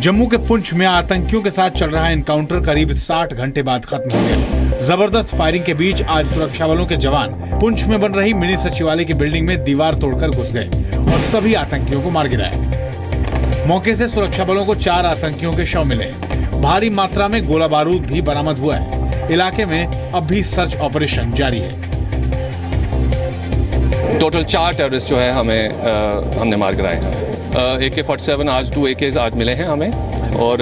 जम्मू के पुंछ में आतंकियों के साथ चल रहा एनकाउंटर करीब 60 घंटे बाद खत्म हो गया। जबरदस्त फायरिंग के बीच आज सुरक्षा बलों के जवान पुंछ में बन रही मिनी सचिवालय की बिल्डिंग में दीवार तोड़कर घुस गए और सभी आतंकियों को मार गिराया। मौके से सुरक्षा बलों को 4 आतंकियों के शव मिले। भारी मात्रा में गोला बारूद भी बरामद हुआ है। इलाके में अब भी सर्च ऑपरेशन जारी है। टोटल 4 टेररिस्ट जो है हमने मार गिराए हैं। AK-47 आज 2 AKs आज मिले हैं हमें, और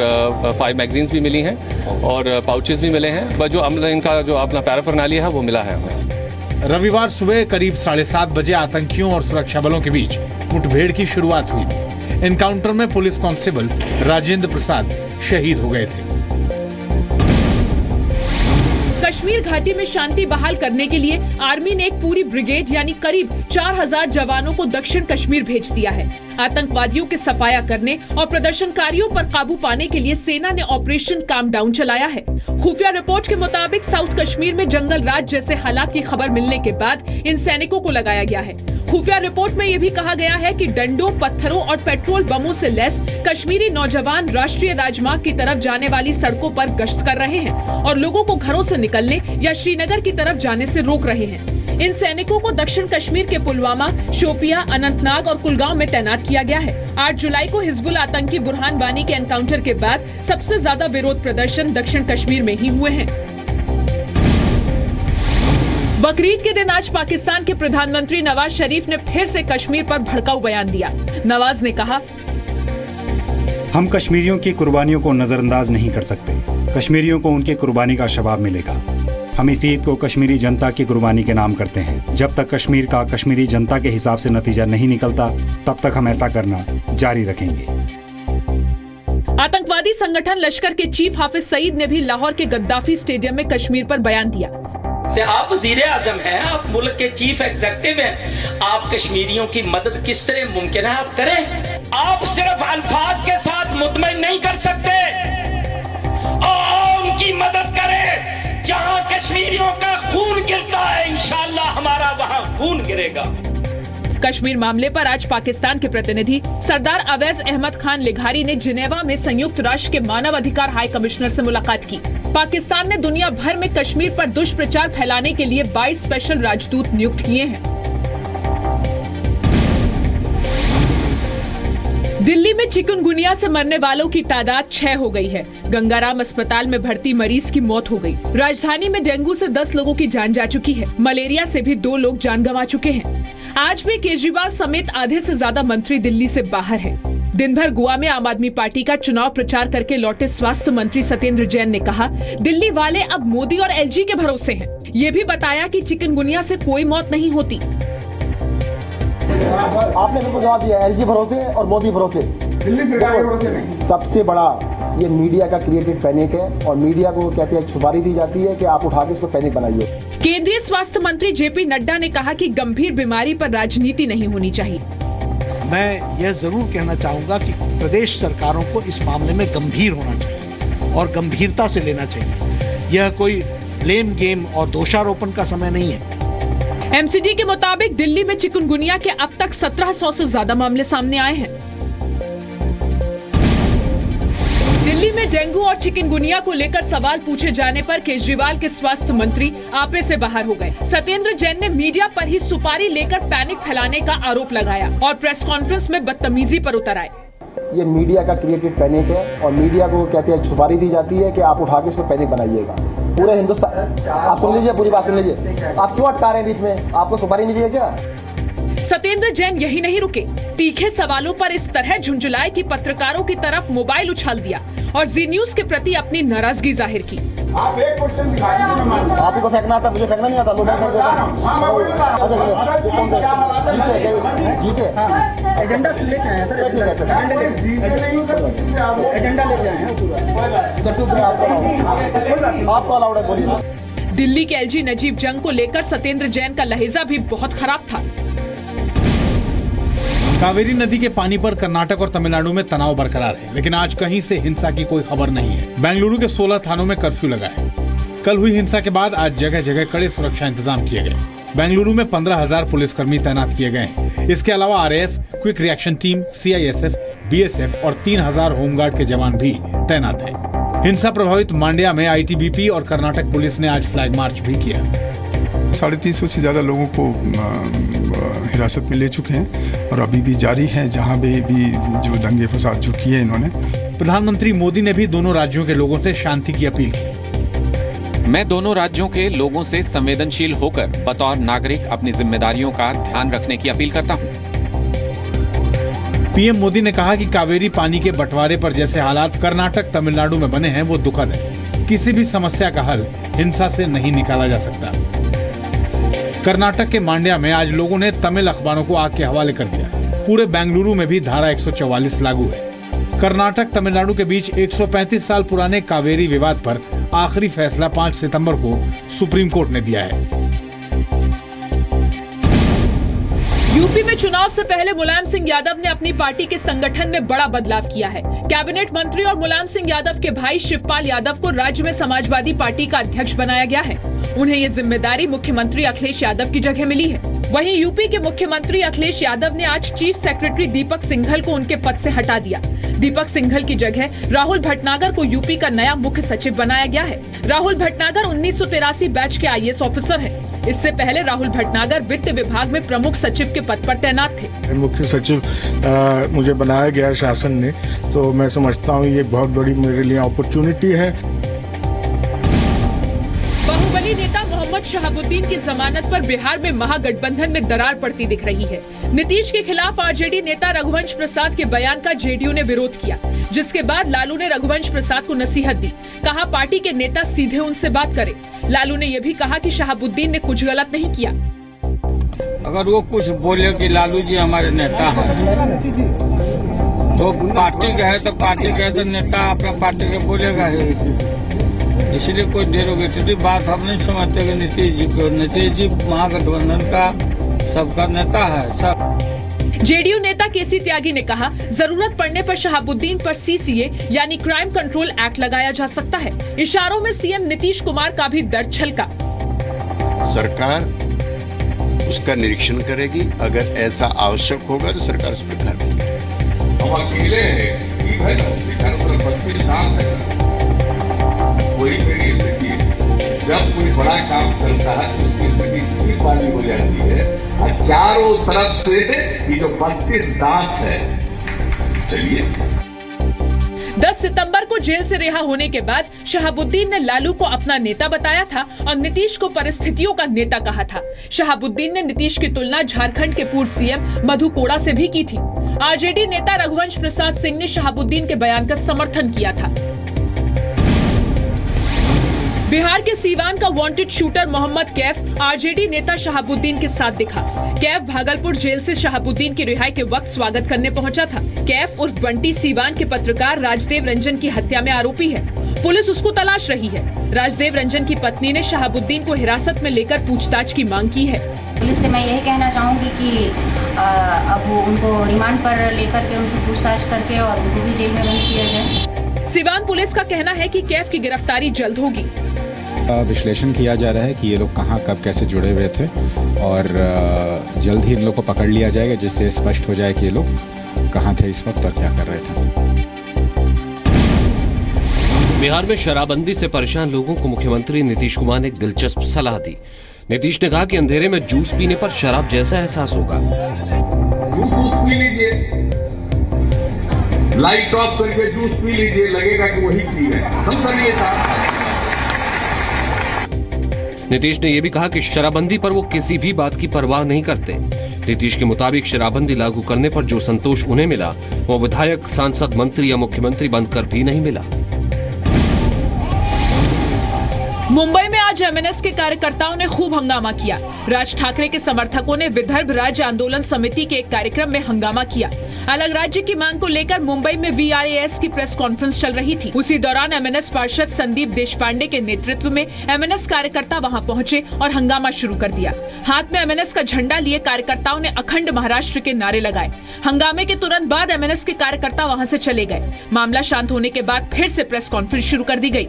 5 मैगजीन्स भी मिली हैं और पाउचेस भी मिले हैं। बस जो इनका जो अपना पैराफर्नालिया है वो मिला है हमें। रविवार सुबह करीब 7:30 बजे आतंकियों और सुरक्षा बलों के बीच मुठभेड़ की शुरुआत हुई थी। एनकाउंटर में पुलिस कांस्टेबल राजेंद्र प्रसाद शहीद हो गए थे। कश्मीर घाटी में शांति बहाल करने के लिए आर्मी ने एक पूरी ब्रिगेड यानी करीब 4000 जवानों को दक्षिण कश्मीर भेज दिया है। आतंकवादियों के सफाया करने और प्रदर्शनकारियों पर काबू पाने के लिए सेना ने ऑपरेशन काम डाउन चलाया है। खुफिया रिपोर्ट के मुताबिक साउथ कश्मीर में जंगल राज जैसे हालात की खबर मिलने के बाद इन सैनिकों को लगाया गया है। खुफिया रिपोर्ट में यह भी कहा गया है कि डंडों, पत्थरों और पेट्रोल बमों से लैस कश्मीरी नौजवान राष्ट्रीय राजमार्ग की तरफ जाने वाली सड़कों पर गश्त कर रहे हैं और लोगों को घरों से निकलने या श्रीनगर की तरफ जाने से रोक रहे हैं। इन सैनिकों को दक्षिण कश्मीर के पुलवामा, शोपिया, अनंतनाग और कुलगांव में तैनात किया गया है। 8 जुलाई को हिजबुल आतंकी बुरहान वानी के एनकाउंटर के बाद सबसे ज्यादा विरोध प्रदर्शन दक्षिण कश्मीर में ही हुए हैं। बकरीद के दिन आज पाकिस्तान के प्रधानमंत्री नवाज शरीफ ने फिर से कश्मीर पर भड़काऊ बयान दिया। नवाज ने कहा, हम कश्मीरियों की कुर्बानियों को नजरअंदाज नहीं कर सकते। कश्मीरियों को उनकी कुर्बानी का शवाब मिलेगा। हम इस ईद को कश्मीरी जनता की कुर्बानी के नाम करते हैं। जब तक कश्मीर का कश्मीरी जनता के हिसाब से नतीजा नहीं निकलता, तब तक हम ऐसा करना जारी रखेंगे। आतंकवादी संगठन लश्कर के चीफ हाफिज सईद ने भी लाहौर के गद्दाफी स्टेडियम में कश्मीर पर बयान दिया। आप वजीर आजम हैं, आप मुल्क के चीफ एग्जीक्यूटिव हैं, आप कश्मीरियों की मदद किस तरह मुमकिन है आप करें। आप सिर्फ अल्फाज के साथ मुतमईन नहीं कर सकते, और उनकी मदद करें। जहां कश्मीरियों का खून गिरता है, इंशाअल्लाह हमारा वहां खून गिरेगा। कश्मीर मामले पर आज पाकिस्तान के प्रतिनिधि सरदार अवैज अहमद खान लिघारी ने जिनेवा में संयुक्त राष्ट्र के मानव अधिकार हाई कमिश्नर से मुलाकात की। पाकिस्तान ने दुनिया भर में कश्मीर पर दुष्प्रचार फैलाने के लिए 22 स्पेशल राजदूत नियुक्त किए हैं। दिल्ली में चिकनगुनिया से मरने वालों की तादाद 6 हो गई है। गंगाराम अस्पताल में भर्ती मरीज की मौत हो गई। राजधानी में डेंगू से 10 लोगों की जान जा चुकी है। मलेरिया से भी 2 लोग जान गंवा चुके हैं। आज भी केजरीवाल समेत आधे से ज्यादा मंत्री दिल्ली से बाहर हैं। दिन भर गोवा में आम आदमी पार्टी का चुनाव प्रचार करके लौटे स्वास्थ्य मंत्री सत्येंद्र जैन ने कहा, दिल्ली वाले अब मोदी और LG के भरोसे हैं। ये भी बताया कि चिकनगुनिया से कोई मौत नहीं होती। आपने बिल्कुल जवाब दिया, LG भरोसे और मोदी भरोसे। दिल्ली सरकार के भरोसे नहीं। सबसे बड़ा ये मीडिया का क्रिएटेड पैनिक है, और मीडिया को कहते हैं छुपारी दी जाती है कि आप उठा के इसको पैनिक बनाइए। केंद्रीय स्वास्थ्य मंत्री JP नड्डा ने कहा कि गंभीर बीमारी पर राजनीति नहीं होनी चाहिए। मैं यह जरूर कहना चाहूंगा कि प्रदेश सरकारों को इस मामले में गंभीर होना चाहिए और गंभीरता से लेना चाहिए। यह कोई ब्लेम गेम और दोषारोपण का समय नहीं है। MCD के मुताबिक दिल्ली में चिकनगुनिया के अब तक 1700 से ज्यादा मामले सामने आए हैं। दिल्ली में डेंगू और चिकनगुनिया को लेकर सवाल पूछे जाने पर केजरीवाल के स्वास्थ्य मंत्री आपे से बाहर हो गए। सत्येंद्र जैन ने मीडिया पर ही सुपारी लेकर पैनिक फैलाने का आरोप लगाया और प्रेस कॉन्फ्रेंस में बदतमीजी पर उतर आए। ये मीडिया का क्रिएटेड पैनिक है, और मीडिया को कहते हैं छुपारी दी जाती है कि आप उठा के इसको पैनिक बनाइएगा। पूरे हिंदुस्तान, आप सुन लीजिए, पूरी बात सुन लीजिए। आप क्यों अटका रहे हैं बीच में? आपको सुपारी नहीं चाहिए क्या? सत्येंद्र जैन यही नहीं रुके, तीखे सवालों पर इस तरह झुंझुलाए कि पत्रकारों की तरफ मोबाइल उछाल दिया और जी न्यूज के प्रति अपनी नाराजगी जाहिर की। आप एक क्वेश्चन दिखाइए। आपको फेंकना आता, मुझे फेंकना नहीं आता। लो मैं फेंक देता हूं। एजेंडा लेके आए हैं सर, एजेंडा लेके आए हैं पूरा। आपको अलाउड है, बोलिए। दिल्ली के LG नजीब जंग को लेकर सत्येंद्र जैन का लहजा भी बहुत खराब था। कावेरी नदी के पानी पर कर्नाटक और तमिलनाडु में तनाव बरकरार है, लेकिन आज कहीं से हिंसा की कोई खबर नहीं है। बेंगलुरु के 16 थानों में कर्फ्यू लगा है। कल हुई हिंसा के बाद आज जगह जगह कड़े सुरक्षा इंतजाम किए गए। बेंगलुरु में 15,000 पुलिसकर्मी तैनात किए गए हैं। इसके अलावा RAF, quick reaction team, CISF, BSF और 3000 होमगार्ड के जवान भी तैनात हैं। हिंसा प्रभावित मांड्या में आईटीबीपी और कर्नाटक पुलिस ने आज फ्लैग मार्च भी किया। 350 से ज़्यादा लोगों को हिरासत में ले चुके हैं और अभी भी जारी है, जहां भी जो दंगे फसाद जो किए इन्होंने। प्रधानमंत्री मोदी ने भी दोनों राज्यों के लोगों से शांति की अपील की। मैं दोनों राज्यों के लोगों से संवेदनशील होकर बतौर नागरिक अपनी जिम्मेदारियों का ध्यान रखने की अपील करता हूं। पीएम मोदी ने कहा कि कावेरी पानी के बंटवारे पर जैसे हालात कर्नाटक तमिलनाडु में बने हैं वो दुखद है। किसी भी समस्या का हल हिंसा से नहीं निकाला जा सकता। कर्नाटक के मांड्या में आज लोगों ने तमिल अखबारों को आग के हवाले कर दिया। पूरे बेंगलुरु में भी धारा 144 लागू है। कर्नाटक तमिलनाडु के बीच 135 साल पुराने कावेरी विवाद पर आखिरी फैसला 5 सितंबर को सुप्रीम कोर्ट ने दिया है। यूपी में चुनाव से पहले मुलायम सिंह यादव ने अपनी पार्टी के संगठन में बड़ा बदलाव किया है। कैबिनेट मंत्री और मुलायम सिंह यादव के भाई शिवपाल यादव को राज्य में समाजवादी पार्टी का अध्यक्ष बनाया गया है। उन्हें ये जिम्मेदारी मुख्यमंत्री अखिलेश यादव की जगह मिली है। वहीं यूपी के मुख्यमंत्री अखिलेश यादव ने आज चीफ सेक्रेटरी दीपक सिंघल को उनके पद से हटा दिया। दीपक सिंघल की जगह राहुल भटनागर को यूपी का नया मुख्य सचिव बनाया गया है। राहुल भटनागर 1983 बैच के आईएएस ऑफिसर हैं। इससे पहले राहुल भटनागर वित्त विभाग में प्रमुख सचिव के पद पर तैनात थे। मुख्य सचिव मुझे बनाया गया शासन ने, तो मैं समझता हूँ ये बहुत बड़ी मेरे लिए अपॉर्चुनिटी है। बाहुबली नेता मोहम्मद शहाबुद्दीन की जमानत पर बिहार में महागठबंधन में दरार पड़ती दिख रही है। नीतीश के खिलाफ आरजेडी नेता रघुवंश प्रसाद के बयान का जेडीयू ने विरोध किया, जिसके बाद लालू ने रघुवंश प्रसाद को नसीहत दी। कहा पार्टी के नेता सीधे उनसे बात करें। लालू ने यह भी कहा कि शहाबुद्दीन ने कुछ गलत नहीं किया। अगर वो कुछ बोले कि लालू जी हमारे नेता हैं, तो पार्टी का है तो पार्टी का है तो नेता अपना पार्टी का बोलेगा ही। इसलिए कोई डेरोगेटरी बात हम नहीं समझते कि नीतीश जी को। नीतीश जी महागठबंधन का सबका नेता है सब। जेडीयू नेता केसी त्यागी ने कहा जरूरत पड़ने पर शहाबुद्दीन पर सीसीए यानी क्राइम कंट्रोल एक्ट लगाया जा सकता है। इशारों में सीएम नीतीश कुमार का भी दर्द छलका। सरकार उसका निरीक्षण करेगी, अगर ऐसा आवश्यक होगा तो सरकार उस पर कार्रवाई करेगी। हम अकेले हैं, ठीक है ना, उसके घर पर 32 नाम है। वही मेरी स्थिति है। जब कोई बड़ा काम चलता है तो उसकी स्थिति इतनी पाली हो जाती है और चारों तरफ से ये जो 32 दांत है। चलिए 10 सितंबर को जेल से रिहा होने के बाद शहाबुद्दीन ने लालू को अपना नेता बताया था और नीतीश को परिस्थितियों का नेता कहा था। शहाबुद्दीन ने नीतीश की तुलना झारखंड के पूर्व सीएम मधु कोड़ा से भी की थी। आरजेडी नेता रघुवंश प्रसाद सिंह ने शहाबुद्दीन के बयान का समर्थन किया था। बिहार के सीवान का वांटेड शूटर मोहम्मद कैफ आरजेडी नेता शहाबुद्दीन के साथ दिखा। कैफ भागलपुर जेल से शहाबुद्दीन की रिहाई के वक्त स्वागत करने पहुंचा था। कैफ उर्फ बंटी सीवान के पत्रकार राजदेव रंजन की हत्या में आरोपी है। पुलिस उसको तलाश रही है। राजदेव रंजन की पत्नी ने शहाबुद्दीन को हिरासत में लेकर पूछताछ की मांग की है। पुलिस से मैं यही कहना चाहूंगी कि अब उनको रिमांड पर लेकर के उनसे पूछताछ करके और उनको भी जेल में बंद किया जाए। सीवान पुलिस का कहना है कि कैफ की गिरफ्तारी जल्द होगी। विश्लेषण किया जा रहा है कि ये लोग कहां कब कैसे जुड़े हुए थे और जल्द ही इन लोग को पकड़ लिया जाएगा, जिससे स्पष्ट हो जाए कि ये लोग कहां थे इस वक्त और क्या कर रहे थे। बिहार में शराबबंदी से परेशान लोगों को मुख्यमंत्री नीतीश कुमार ने एक दिलचस्प सलाह दी। नीतीश ने कहा कि अंधेरे में जूस पीने पर शराब जैसा एहसास होगा। जूस पी लीजिए, लाइट ऑफ करके जूस पी लीजिए, लगेगा कि वही पी रहे हैं। हम करिए साहब। नीतीश ने यह भी कहा कि शराबबंदी पर वो किसी भी बात की परवाह नहीं करते। नीतीश के मुताबिक शराबबंदी लागू करने पर जो संतोष उन्हें मिला वो विधायक, सांसद, मंत्री या मुख्यमंत्री बनकर भी नहीं मिला। मुंबई में आज एमएनएस के कार्यकर्ताओं ने खूब हंगामा किया। राज ठाकरे के समर्थकों ने विदर्भ राज्य आंदोलन समिति के एक कार्यक्रम में हंगामा किया। अलग राज्य की मांग को लेकर मुंबई में वीआरएएस की प्रेस कॉन्फ्रेंस चल रही थी। उसी दौरान एमएनएस पार्षद संदीप देशपांडे के नेतृत्व में एमएनएस कार्यकर्ता वहां पहुंचे और हंगामा शुरू कर दिया। हाथ में एमएनएस का झंडा लिए कार्यकर्ताओं ने अखंड महाराष्ट्र के नारे लगाए। हंगामे के तुरंत बाद एमएनएस के कार्यकर्ता वहां से चले गए। मामला शांत होने के बाद फिर से प्रेस कॉन्फ्रेंस शुरू कर दी गई।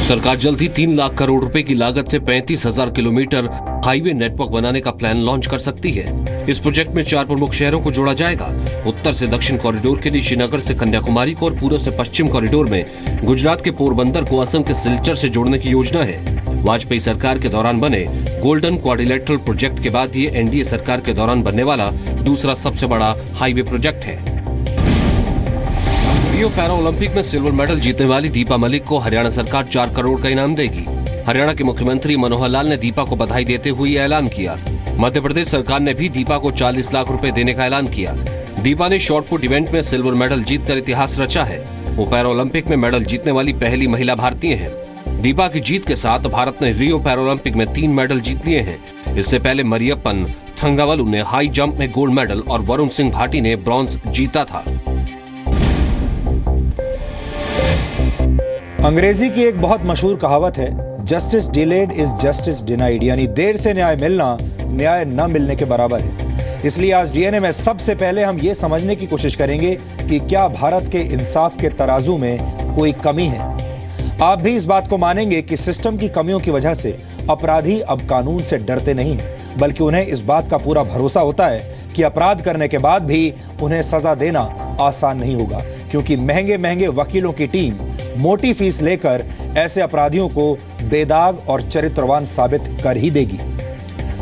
सरकार जल्द ही 3 लाख करोड़ रुपए की लागत से 35,000 किलोमीटर हाईवे नेटवर्क बनाने का प्लान लॉन्च कर सकती है। इस प्रोजेक्ट में 4 प्रमुख शहरों को जोड़ा जाएगा। उत्तर से दक्षिण कॉरिडोर के लिए श्रीनगर से कन्याकुमारी को और पूर्व से पश्चिम कॉरिडोर में गुजरात के पोरबंदर को असम के सिलचर से जोड़ने की योजना है। वाजपेयी सरकार के दौरान बने गोल्डन क्वाड्रिलेटरल प्रोजेक्ट के बाद ये एनडीए सरकार के दौरान बनने वाला दूसरा सबसे बड़ा हाईवे प्रोजेक्ट है। रियो पैरा ओलंपिक में सिल्वर मेडल जीतने वाली दीपा मलिक को हरियाणा सरकार 4 करोड़ का इनाम देगी। हरियाणा के मुख्यमंत्री मनोहर लाल ने दीपा को बधाई देते हुए ये ऐलान किया। मध्य प्रदेश सरकार ने भी दीपा को 40 लाख रुपए देने का ऐलान किया। दीपा ने शॉटपुट इवेंट में सिल्वर मेडल जीतकर इतिहास रचा है। वो पैरा ओलंपिक में मेडल जीतने वाली पहली महिला भारतीय है। दीपा की जीत के साथ भारत ने रियो पैरा ओलंपिक में 3 मेडल जीत लिए हैं। इससे पहले मरियप्पन थंगावलु ने हाई जंप में गोल्ड मेडल और वरुण सिंह भाटी ने ब्रॉन्ज जीता था। अंग्रेजी की एक बहुत मशहूर कहावत है, justice delayed is justice denied, यानी देर से न्याय मिलना न्याय न मिलने के बराबर है। इसलिए आज डीएनए में सबसे पहले हम ये समझने की कोशिश करेंगे कि क्या भारत के इंसाफ के तराजू में कोई कमी है। आप भी इस बात को मानेंगे कि सिस्टम की कमियों की वजह से अपराधी अब कानून से डरते नहीं हैं, बल्कि उन्हें इस बात का पूरा भरोसा होता है कि अपराध करने के बाद भी उन्हें सजा देना आसान नहीं होगा, क्योंकि महंगे महंगे वकीलों की टीम मोटी फीस लेकर ऐसे अपराधियों को बेदाग और चरित्रवान साबित कर ही देगी।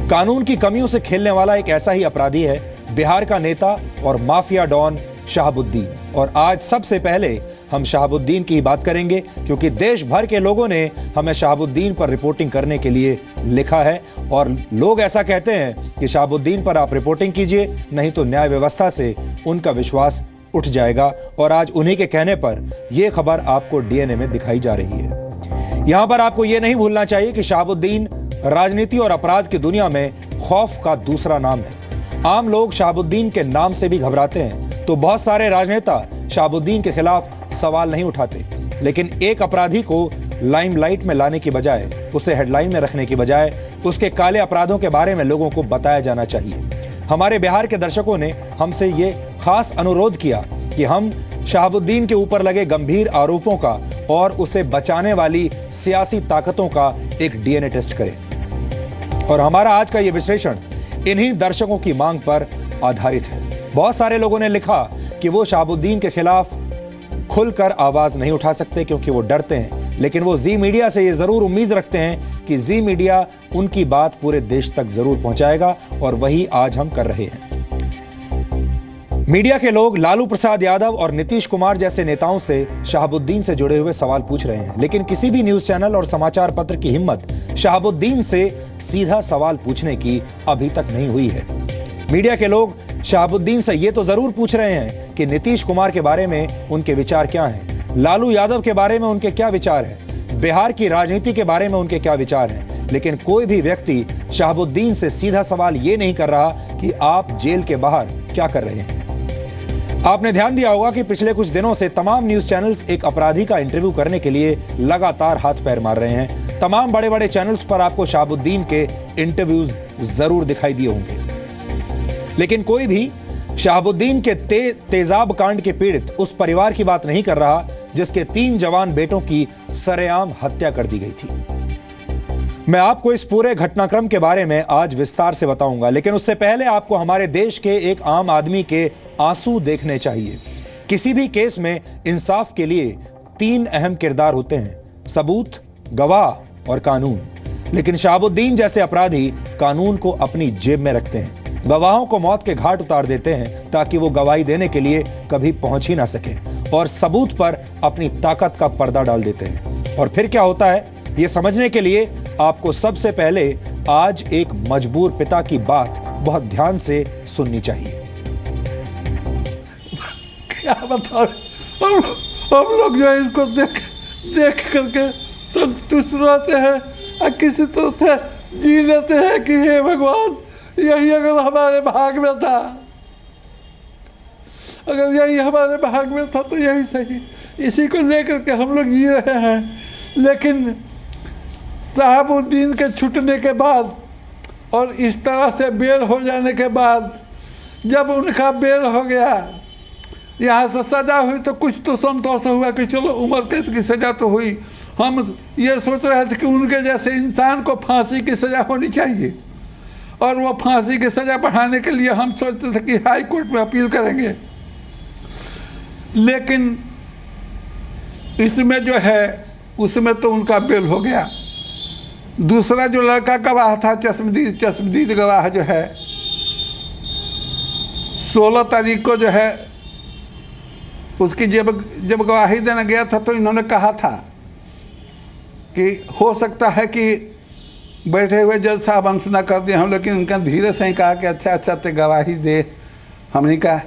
कानून की कमियों से खेलने वाला एक ऐसा ही अपराधी है बिहार का नेता और माफिया डॉन शहाबुद्दीन। और आज सबसे पहले हम शहाबुद्दीन की बात करेंगे, क्योंकि देश भर के लोगों ने हमें शहाबुद्दीन पर रिपोर्टिंग करने के लिए लिखा है और लोग ऐसा कहते हैं कि शहाबुद्दीन पर आप रिपोर्टिंग कीजिए, नहीं तो न्याय व्यवस्था से उनका विश्वास उठ जाएगा। और आज उन्हीं के कहने पर यह खबर आपको डीएनए में दिखाई जा रही है। यहां पर आपको यह नहीं भूलना चाहिए कि शहाबुद्दीन राजनीति और अपराध की दुनिया में खौफ का दूसरा नाम है। आम लोग शहाबुद्दीन के नाम से भी घबराते हैं, तो बहुत सारे राजनेता शहाबुद्दीन के खिलाफ सवाल नहीं उठाते। लेकिन एक अपराधी को लाइमलाइट में लाने की बजाय, उसे हेडलाइन में रखने की बजाय उसके काले अपराधों के बारे में लोगों को बताया जाना चाहिए। हमारे बिहार के दर्शकों ने हमसे ये खास अनुरोध किया कि हम शहाबुद्दीन के ऊपर लगे गंभीर आरोपों का और उसे बचाने वाली सियासी ताकतों का एक डीएनए टेस्ट करें। और हमारा आज का ये विश्लेषण इन्हीं दर्शकों की मांग पर आधारित है। बहुत सारे लोगों ने लिखा कि वो शहाबुद्दीन के खिलाफ खुलकर आवाज नहीं उठा सकते क्योंकि वो डरते हैं, लेकिन वो जी मीडिया से ये जरूर उम्मीद रखते हैं कि जी मीडिया उनकी बात पूरे देश तक जरूर पहुंचाएगा, और वही आज हम कर रहे हैं। मीडिया के लोग लालू प्रसाद यादव और नीतीश कुमार जैसे नेताओं से शहाबुद्दीन से जुड़े हुए सवाल पूछ रहे हैं, लेकिन किसी भी न्यूज चैनल और समाचार पत्र की हिम्मत शहाबुद्दीन से सीधा सवाल पूछने की अभी तक नहीं हुई है। मीडिया के लोग शहाबुद्दीन से ये तो जरूर पूछ रहे हैं कि नीतीश कुमार के बारे में उनके विचार क्या हैं, लालू यादव के बारे में उनके क्या विचार हैं, बिहार की राजनीति के बारे में उनके क्या विचार हैं, लेकिन कोई भी व्यक्ति शहाबुद्दीन से सीधा सवाल ये नहीं कर रहा कि आप जेल के बाहर क्या कर रहे हैं। आपने ध्यान दिया होगा कि पिछले कुछ दिनों से तमाम न्यूज चैनल्स एक अपराधी का इंटरव्यू करने के लिए लगातार हाथ पैर मार रहे हैं। तमाम बड़े बड़े चैनल्स पर आपको शहाबुद्दीन के इंटरव्यूज जरूर दिखाई दिए होंगे, लेकिन कोई भी शहाबुद्दीन के तेजाब कांड के पीड़ित उस परिवार की बात नहीं कर रहा जिसके 3 जवान बेटों की सरेआम हत्या कर दी गई थी। मैं आपको इस पूरे घटनाक्रम के बारे में आज विस्तार से बताऊंगा, लेकिन उससे पहले आपको हमारे देश के एक आम आदमी के आंसू देखने चाहिए। किसी भी केस में इंसाफ के लिए 3 अहम किरदार होते हैं, सबूत, गवाह और कानून। लेकिन शहाबुद्दीन जैसे अपराधी कानून को अपनी जेब में रखते हैं, गवाहों को मौत के घाट उतार देते हैं ताकि वो गवाही देने के लिए कभी पहुंच ही ना सके, और सबूत पर अपनी ताकत का पर्दा डाल देते हैं। और फिर क्या होता है, ये समझने के लिए आपको सबसे पहले आज एक मजबूर पिता की बात बहुत ध्यान से सुननी चाहिए। क्या बताओ, हम लोग जो है इसको देख करके संतुष्ट रहते हैं और किसी तरह से जी लेते हैं कि हे भगवान, यही अगर हमारे भाग में था, अगर यही हमारे भाग में था तो यही सही। इसी को लेकर के हम लोग जी रहे हैं। लेकिन शहाबुद्दीन के छूटने के बाद और इस तरह से बेल हो जाने के बाद, जब उनका बेल हो गया, यहाँ से सजा हुई, तो कुछ तो संतोष हुआ कि चलो उम्र कैद की सजा तो हुई, हम ये सोच रहे थे कि उनके जैसे इंसान को फांसी की सज़ा होनी चाहिए, और वो फांसी की सज़ा बढ़ाने के लिए हम सोचते थे कि हाई कोर्ट में अपील करेंगे। लेकिन इसमें जो है उसमें तो उनका बेल हो गया। दूसरा जो लड़का गवाह था, चश्मदीद गवाह जो है, 16 तारीख को जो है उसकी जब गवाही देने गया था तो इन्होंने कहा था कि हो सकता है कि बैठे हुए जज साहब अनसुना कर दिए हम, लेकिन उनका धीरे से ही कहा कि अच्छा ते गवाही दे। हमने कहा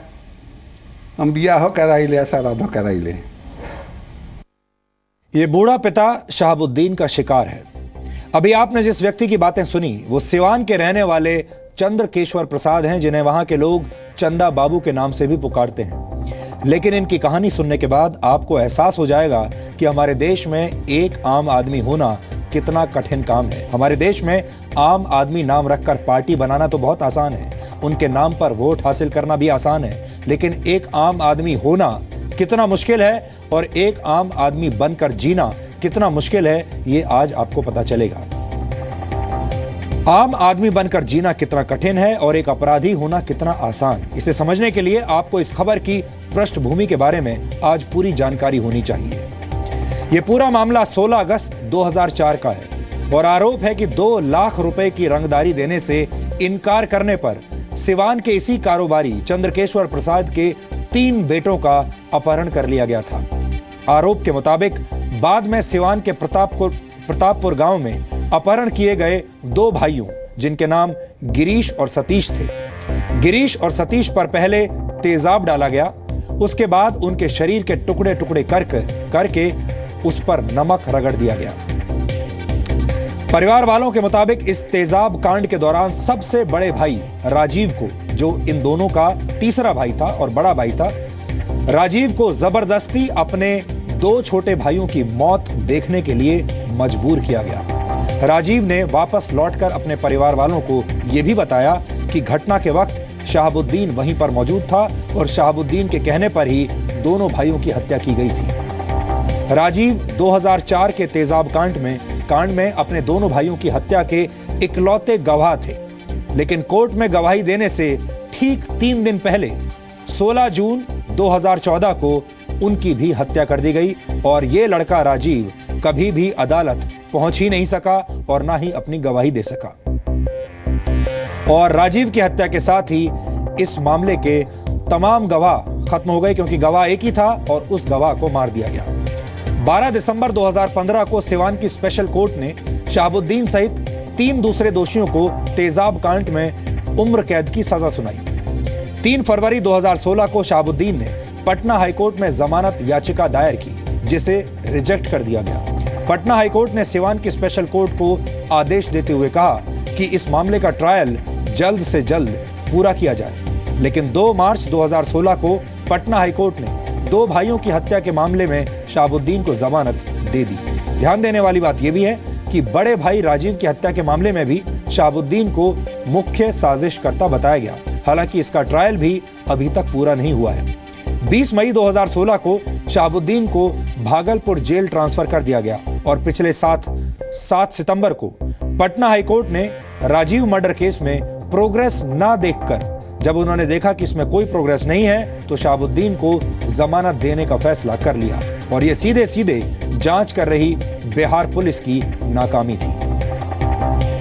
हम बियाह कराई ले, श्राद्ध कराई ले। ये बूढ़ा पिता शहाबुद्दीन का शिकार है। अभी आपने जिस व्यक्ति की बातें सुनी वो सिवान के रहने वाले चंद्रकेश्वर प्रसाद हैं, जिन्हें वहां के लोग चंदा बाबू के नाम से भी पुकारते हैं। लेकिन इनकी कहानी सुनने के बाद आपको एहसास हो जाएगा कि हमारे देश में एक आम आदमी होना कितना कठिन काम है। हमारे देश में आम आदमी नाम रखकर पार्टी बनाना तो बहुत आसान है, उनके नाम पर वोट हासिल करना भी आसान है, लेकिन एक आम आदमी होना कितना मुश्किल है और एक आम आदमी बनकर जीना कितना मुश्किल है, ये आज आपको पता चलेगा। आम आदमी बनकर जीना कितना कठिन है और एक अपराधी होना कितना आसान। इसे समझने के लिए आपको इस खबर की पृष्ठभूमि के बारे में आज पूरी जानकारी होनी चाहिए। यह पूरा मामला 16 अगस्त 2004 का है और आरोप है कि 2 लाख रुपए की रंगदारी देने से इनकार करने पर सिवान के इसी कारोबारी चंद्रकेश्वर प्रसाद के 3 बेटों का अपहरण कर लिया गया था। आरोप के मुताबिक बाद में सिवान के प्रतापपुर गांव में अपहरण किए गए 2 भाइयों, जिनके नाम गिरीश और सतीश थे। गिरीश और सतीश पर पहले तेजाब डाला गया, उसके बाद उनके शरीर के टुकड़े टुकड़े करके उस पर नमक रगड़ दिया गया। परिवार वालों के मुताबिक इस तेजाब कांड के दौरान सबसे बड़े भाई राजीव को, जो इन दोनों का तीसरा भाई था और बड़ा भाई था, राजीव को जबरदस्ती अपने 2 छोटे भाइयों की मौत देखने के लिए मजबूर किया गया। राजीव ने वापस लौटकर अपने परिवार वालों को यह भी बताया कि घटना के वक्त शहाबुद्दीन वहीं पर मौजूद था और शहाबुद्दीन के कहने पर ही दोनों भाइयों की हत्या की गई थी। राजीव 2004 के तेजाब कांड में अपने दोनों भाइयों की हत्या के इकलौते गवाह थे, लेकिन कोर्ट में गवाही देने से ठीक 3 दिन पहले 16 जून 2014 को उनकी भी हत्या कर दी गई और ये लड़का राजीव कभी भी अदालत पहुंच ही नहीं सका और ना ही अपनी गवाही दे सका। और राजीव की हत्या के साथ ही इस मामले के तमाम गवाह खत्म हो गए, क्योंकि गवाह एक ही था और उस गवाह को मार दिया गया। 12 दिसंबर 2015 को सिवान की स्पेशल कोर्ट ने शहाबुद्दीन सहित 3 दूसरे दोषियों को तेजाब कांड में उम्र कैद की सजा सुनाई। 3 फरवरी 2016 को शहाबुद्दीन ने पटना हाईकोर्ट में जमानत याचिका दायर की, जिसे रिजेक्ट कर दिया गया। पटना हाईकोर्ट ने सिवान की स्पेशल कोर्ट को आदेश देते हुए कहा कि इस मामले का ट्रायल जल्द से जल्द पूरा किया जाए, लेकिन 2 मार्च 2016 को पटना हाईकोर्ट ने 2 भाइयों की हत्या के मामले में शहाबुद्दीन को जमानत दे दी। ध्यान देने वाली बात यह भी है कि बड़े भाई राजीव की हत्या के मामले में भी शहाबुद्दीन को मुख्य साजिशकर्ता बताया गया, हालांकि इसका ट्रायल भी अभी तक पूरा नहीं हुआ है। 20 मई 2016 को शहाबुद्दीन को भागलपुर जेल ट्रांसफर कर दिया गया और पिछले 7 सितंबर को पटना हाईकोर्ट ने राजीव मर्डर केस में प्रोग्रेस ना देखकर, जब उन्होंने देखा कि इसमें कोई प्रोग्रेस नहीं है, तो शहाबुद्दीन को जमानत देने का फैसला कर लिया और यह सीधे सीधे जांच कर रही बिहार पुलिस की नाकामी थी।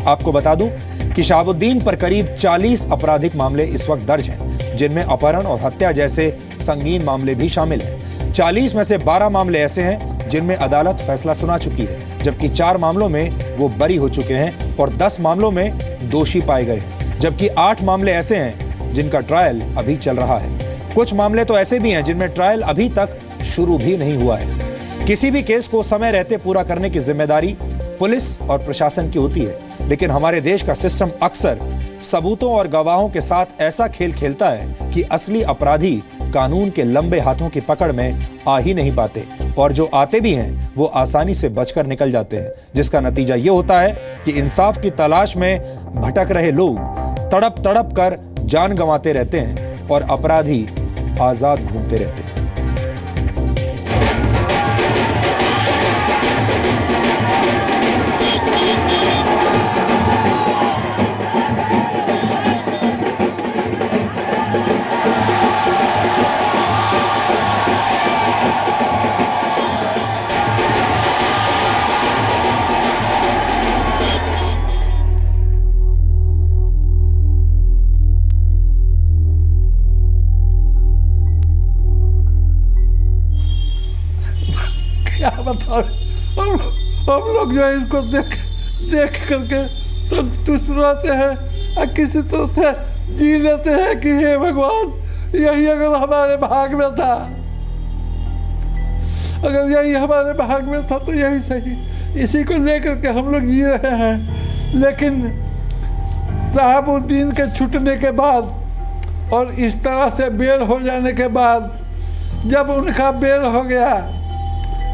आपको बता दूं कि शहाबुद्दीन पर करीब 40 आपराधिक मामले इस वक्त दर्ज हैं, जिनमें अपहरण और हत्या जैसे संगीन मामले भी शामिल हैं। 40 में से 12 मामले ऐसे हैं जिनमें अदालत फैसला सुना चुकी है, जबकि 4 मामलों में वो बरी हो चुके हैं और 10 मामलों में दोषी पाए गए हैं, जबकि 8 मामले ऐसे हैं जिनका ट्रायल अभी चल रहा है। कुछ मामले तो ऐसे भी हैं जिनमें ट्रायल अभी तक शुरू भी नहीं हुआ है। किसी भी केस को समय रहते पूरा करने की जिम्मेदारी पुलिस और प्रशासन की होती है, लेकिन हमारे देश का सिस्टम अक्सर सबूतों और गवाहों के साथ ऐसा खेल खेलता है कि असली अपराधी कानून के लंबे हाथों की पकड़ में आ ही नहीं पाते, और जो आते भी हैं वो आसानी से बचकर निकल जाते हैं, जिसका नतीजा ये होता है कि इंसाफ की तलाश में भटक रहे लोग तड़प तड़प कर जान गंवाते रहते हैं और अपराधी आजाद घूमते रहते हैं। बताओ, हम लोग जो है इसको देख करके संतुष्ट रहते हैं और किसी तरह से जी लेते हैं कि हे भगवान, यही अगर हमारे भाग में था, अगर यही हमारे भाग में था तो यही सही। इसी को लेकर के हम लोग जी रहे हैं। लेकिन शहाबुद्दीन के छूटने के बाद और इस तरह से बेल हो जाने के बाद, जब उनका बेल हो गया,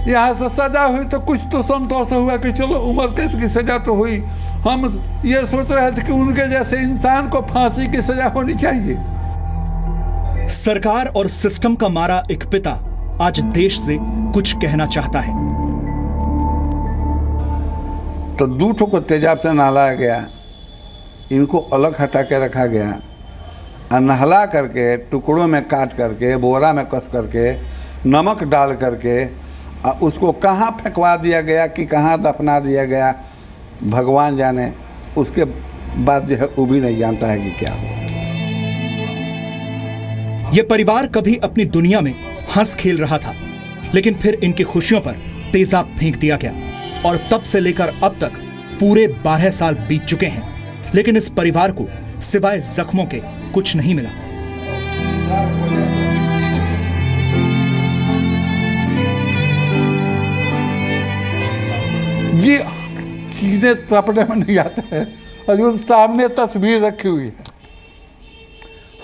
यहाँ से सजा हुई, तो कुछ तो संतोष हुआ कि चलो उम्र कैद की सजा तो हुई। हम ये सोच रहे थे कि उनके जैसे इंसान को फांसी की सजा होनी चाहिए। सरकार और सिस्टम का मारा एक पिता आज देश से कुछ कहना चाहता है। तो दूठों को तेजाब से नहलाया गया, इनको अलग हटा के रखा गया और नहला करके टुकड़ों में काट करके बोरा में कस करके नमक डाल करके उसको कहाँ फेंकवा दिया गया कि कहाँ दफना दिया गया, भगवान जाने। उसके बाद जो है वो भी नहीं जानता है कि क्या हुआ। यह परिवार कभी अपनी दुनिया में हंस खेल रहा था, लेकिन फिर इनकी खुशियों पर तेजाब फेंक दिया गया और तब से लेकर अब तक पूरे 12 साल बीत चुके हैं, लेकिन इस परिवार को सिवाय जख्मों के कुछ नहीं मिला। जी सीधे तपने में नहीं आता है, और उन सामने तस्वीर रखी हुई है,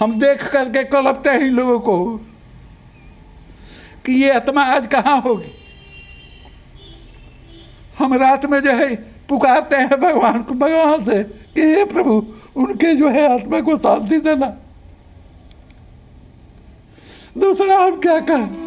हम देख करके कलपते हैं लोगों को कि ये आत्मा आज कहाँ होगी। हम रात में जो है पुकारते हैं भगवान को, भगवान से कि हे प्रभु, उनके जो है आत्मा को शांति देना। दूसरा हम क्या कहें।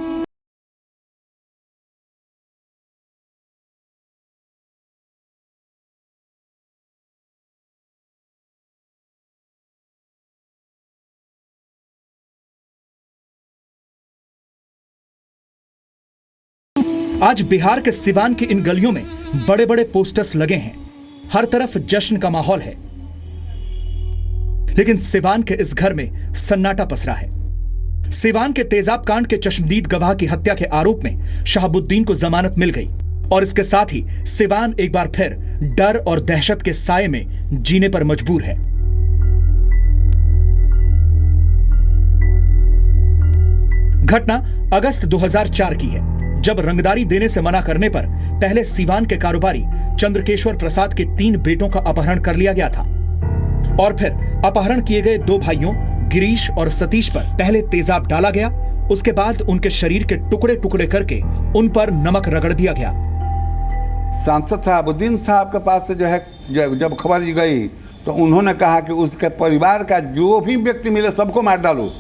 आज बिहार के सिवान की इन गलियों में बड़े बड़े पोस्टर्स लगे हैं, हर तरफ जश्न का माहौल है, लेकिन सिवान के इस घर में सन्नाटा पसरा है। सिवान के तेजाब कांड के चश्मदीद गवाह की हत्या के आरोप में शहाबुद्दीन को जमानत मिल गई और इसके साथ ही सिवान एक बार फिर डर और दहशत के साए में जीने पर मजबूर है। घटना अगस्त 2004 की है, जब रंगदारी देने से मना करने पर पहले सिवान के कारोबारी चंद्रकेश्वर प्रसाद के 3 बेटों का अपहरण कर लिया गया था और फिर अपहरण किए गए 2 भाइयों गिरीश और सतीश पर पहले तेजाब डाला गया, उसके बाद उनके शरीर के टुकड़े टुकड़े करके उन पर नमक रगड़ दिया गया। सांसद शहाबुद्दीन साहब के पास से जो है जब खबर गई तो उन्होंने कहा कि उसके परिवार का जो भी व्यक्ति मिले सबको मार डालो।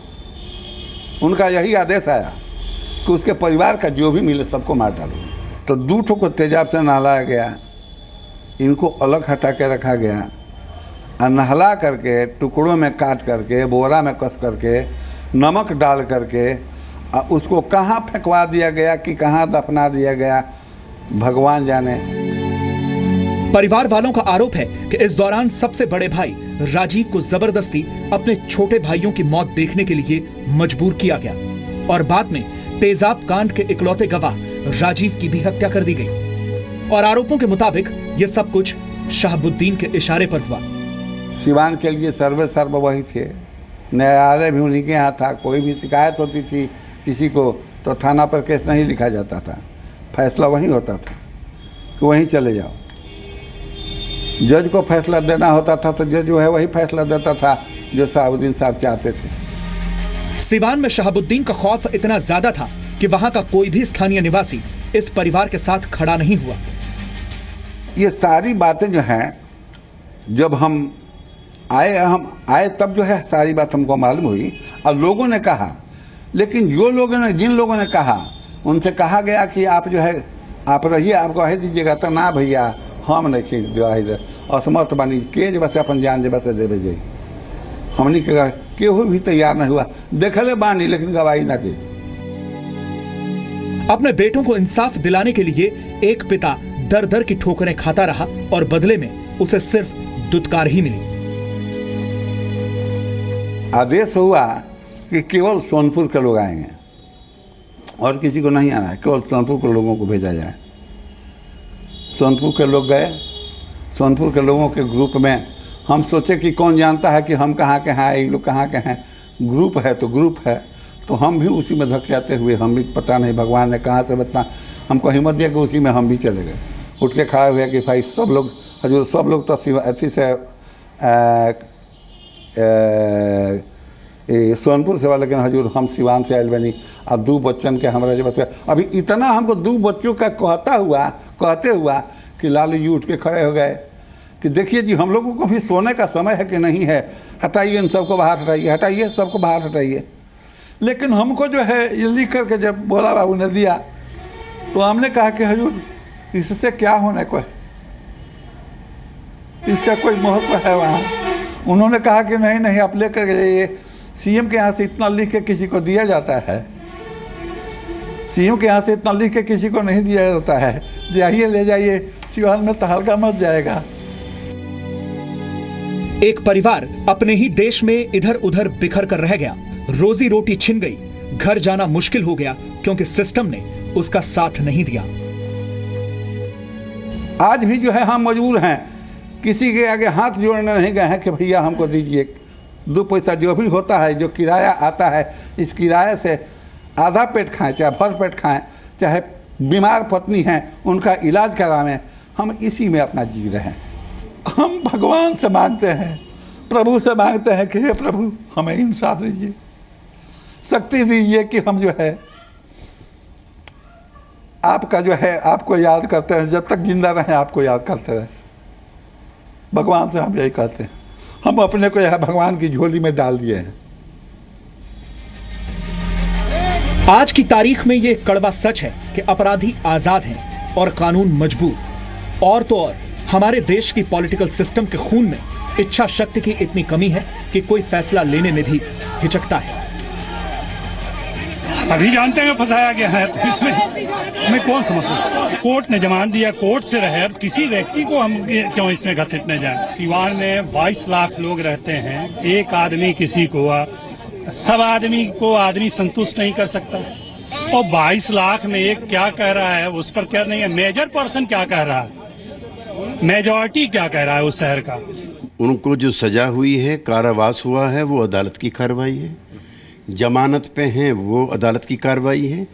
उनका यही आदेश आया कि उसके परिवार का जो भी मिले सबको मार डालो। तो दूठों को तेजाब से नहलाया गया, इनको अलग हटा के रखा गया और नहला करके टुकड़ों में काट करके बोरा में कस करके नमक डाल करके उसको कहाँ फेंकवा दिया गया कि कहाँ दफना दिया गया, भगवान जाने। परिवार वालों का आरोप है कि इस दौरान सबसे बड़े भाई राजीव को जबरदस्ती अपने छोटे भाइयों की मौत देखने के लिए मजबूर किया गया और बाद में तेजाब कांड के इकलौते गवाह राजीव की भी हत्या कर दी गई और आरोपों के मुताबिक यह सब कुछ शहाबुद्दीन के इशारे पर हुआ। सिवान के लिए सर्वे सर्व वही थे, न्यायालय भी उन्हीं के यहाँ था। कोई भी शिकायत होती थी किसी को तो थाना पर केस नहीं लिखा जाता था, फैसला वहीं होता था कि वहीं चले जाओ। जज को फैसला देना होता था तो जज जो है वही फैसला देता था जो शहाबुद्दीन साहब चाहते थे। सिवान में शहाबुद्दीन का खौफ इतना ज्यादा था कि वहां का कोई भी स्थानीय निवासी इस परिवार के साथ खड़ा नहीं हुआ। ये सारी बातें जो हैं, जब हम आए तब जो है सारी बात हमको मालूम हुई और लोगों ने कहा, लेकिन जिन लोगों ने कहा उनसे कहा गया कि आप जो है आप रहिए, आप गवाही दीजिएगा। तो ना भैया, हम नहीं गवाही दे, असमर्थ बनी के बस अपन जान दे बस दे भेजे। हमने कहा केहू भी तैयार नहीं हुआ, देखले बानी लेकिन गवाही ना दे। अपने बेटों को इंसाफ दिलाने के लिए एक पिता दर दर की ठोकरें खाता रहा और बदले में उसे सिर्फ दुत्कार ही मिली। आदेश हुआ कि केवल सोनपुर के लोग आएंगे और किसी को नहीं आना है, केवल सोनपुर के लोगों को भेजा जाए। सोनपुर के लोग गए, सोनपुर के लोगों के ग्रुप में हम सोचे कि कौन जानता है कि हम कहाँ के हैं, ये लोग कहाँ के हैं। ग्रुप है तो ग्रुप है, तो हम भी उसी में धकेलते हुए, हम भी पता नहीं भगवान ने कहाँ से बता हमको हिम्मत दिया कि उसी में हम भी चले गए। उठ के खड़ा हुए कि भाई सब लोग हजूर, सब लोग तो अच्छी से सोनपुर से वाले, लेकिन हजूर हम सिवान से आयल बनी और 2 बच्चन के हमारा जब अभी इतना हमको 2 बच्चों का कहते हुआ कि लालू जी उठ के खड़े हो गए कि देखिए जी हम लोगों को भी सोने का समय है कि नहीं है, हटाइए इन सबको बाहर हटाइए, हटाइए सबको बाहर हटाइए। लेकिन हमको जो है ये लिख करके जब बोला बाबू ने दिया तो हमने कहा कि हजूर इससे क्या होने को है, इसका कोई महत्व है वहाँ। उन्होंने कहा कि नहीं नहीं आप लेकर के जाइए, सीएम के यहाँ से इतना लिख के किसी को दिया जाता है, सीएम के यहाँ से इतना लिख के किसी को नहीं दिया जाता है, जाइए ले जाइए, सिवान में तहलका मच जाएगा। एक परिवार अपने ही देश में इधर उधर बिखर कर रह गया, रोजी रोटी छिन गई, घर जाना मुश्किल हो गया क्योंकि सिस्टम ने उसका साथ नहीं दिया। आज भी जो है हम मजबूर हैं, किसी के आगे हाथ जोड़ने नहीं गए हैं कि भैया हमको दीजिए 2 पैसा जो भी होता है, जो किराया आता है, इस किराए से आधा पेट खाएं चाहे भर पेट खाएं, चाहे बीमार पत्नी हैं उनका इलाज करावें, हम इसी में अपना जी रहे हैं। हम भगवान से मांगते हैं, प्रभु से मांगते हैं कि हे प्रभु हमें इंसाफ दीजिए, शक्ति दीजिए कि हम जो है आपका जो है आपको याद करते हैं, जब तक जिंदा रहें आपको याद करते रहें। भगवान से हम यही कहते हैं, हम अपने को यह भगवान की झोली में डाल दिए हैं। आज की तारीख में ये कड़वा सच है कि अपराधी आजाद हैं और कानून मजबूर। और तो और हमारे देश की पॉलिटिकल सिस्टम के खून में इच्छा शक्ति की इतनी कमी है कि कोई फैसला लेने में भी हिचकता है। सभी जानते हैं फंसाया गया है, तो इसमें हमें कौन समझ सकता है। कोर्ट ने जमानत दिया, कोर्ट से रहे, अब किसी व्यक्ति को हम क्यों इसमें घसीटने जाए। सिवान में 22 लाख लोग रहते हैं, एक आदमी किसी को सब आदमी को आदमी संतुष्ट नहीं कर सकता। और 22 लाख में एक क्या कह रहा है उस पर क्या नहीं है, मेजर पर्सन क्या कह रहा है, मेजॉरिटी क्या कह रहा है उस शहर का। उनको जो सजा हुई है, कारावास हुआ है, वो अदालत की कार्रवाई है। जमानत पे हैं वो अदालत की कार्रवाई है।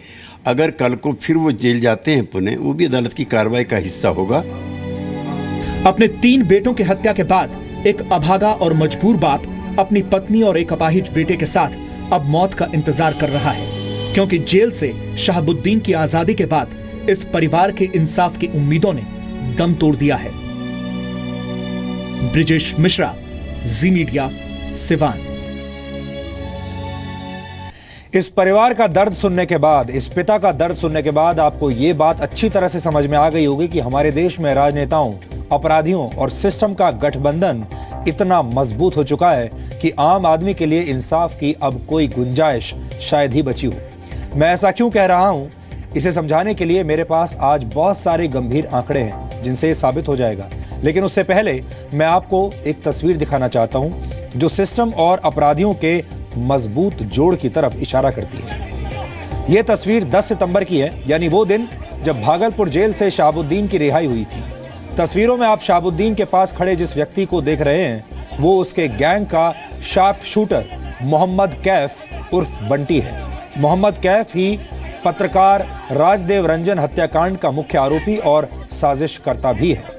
अगर कल को फिर वो जेल जाते हैं पुणे, वो भी अदालत की कार्रवाई का हिस्सा होगा। अपने 3 बेटों की हत्या के बाद एक अभागा और मजबूर बाप अपनी पत्नी और एक अपाहिज बेटे के साथ अब मौत का इंतजार कर रहा है, क्योंकि जेल से शहाबुद्दीन की आजादी के बाद इस परिवार के इंसाफ की उम्मीदों ने दम तोड़ दिया है। ब्रिजेश मिश्रा, जी मीडिया, सिवान। इस परिवार का दर्द सुनने के बाद, इस पिता का दर्द सुनने के बाद आपको ये बात अच्छी तरह से समझ में आ गई होगी कि हमारे देश में राजनेताओं, अपराधियों और सिस्टम का गठबंधन इतना मजबूत हो चुका है कि आम आदमी के लिए इंसाफ की अब कोई गुंजाइश शायद ही बची हो। मैं ऐसा क्यों कह रहा हूं, इसे समझाने के लिए मेरे पास आज बहुत सारे गंभीर आंकड़े हैं जिनसे ये साबित हो जाएगा। लेकिन उससे पहले मैं आपको एक तस्वीर दिखाना चाहता हूं जो सिस्टम और अपराधियों के मजबूत जोड़ की तरफ इशारा करती है। यह तस्वीर 10 सितंबर की है, यानी वो दिन जब भागलपुर जेल से शहाबुद्दीन की रिहाई हुई थी। तस्वीरों में आप शहाबुद्दीन के पास खड़े जिस व्यक्ति को देख रहे हैं वो उसके गैंग का शार्प शूटर मोहम्मद कैफ उर्फ बंटी है। मोहम्मद कैफ ही पत्रकार राजदेव रंजन हत्याकांड का मुख्य आरोपी और साजिशकर्ता भी है।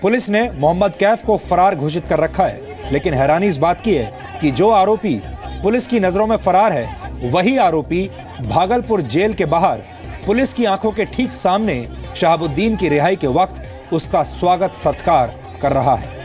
पुलिस ने मोहम्मद कैफ को फरार घोषित कर रखा है, लेकिन हैरानी इस बात की है कि जो आरोपी पुलिस की नजरों में फरार है वही आरोपी भागलपुर जेल के बाहर पुलिस की आंखों के ठीक सामने शहाबुद्दीन की रिहाई के वक्त उसका स्वागत सत्कार कर रहा है।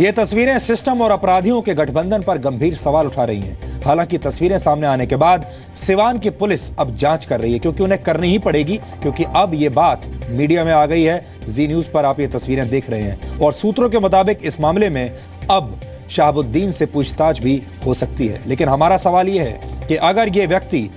ये तस्वीरें सिस्टम और अपराधियों के गठबंधन पर गंभीर सवाल उठा रही हैं। हालांकि तस्वीरें सामने आने के बाद सिवान की पुलिस अब जांच कर रही है, क्योंकि उन्हें करनी ही पड़ेगी, क्योंकि अब ये बात मीडिया में आ गई है। जी न्यूज पर आप ये तस्वीरें देख रहे हैं और सूत्रों के मुताबिक इस मामले में अब शहाबुद्दीन से पूछताछ भी हो सकती है। लेकिन हमारा सवाल यह है कि अगर ये व्यक्ति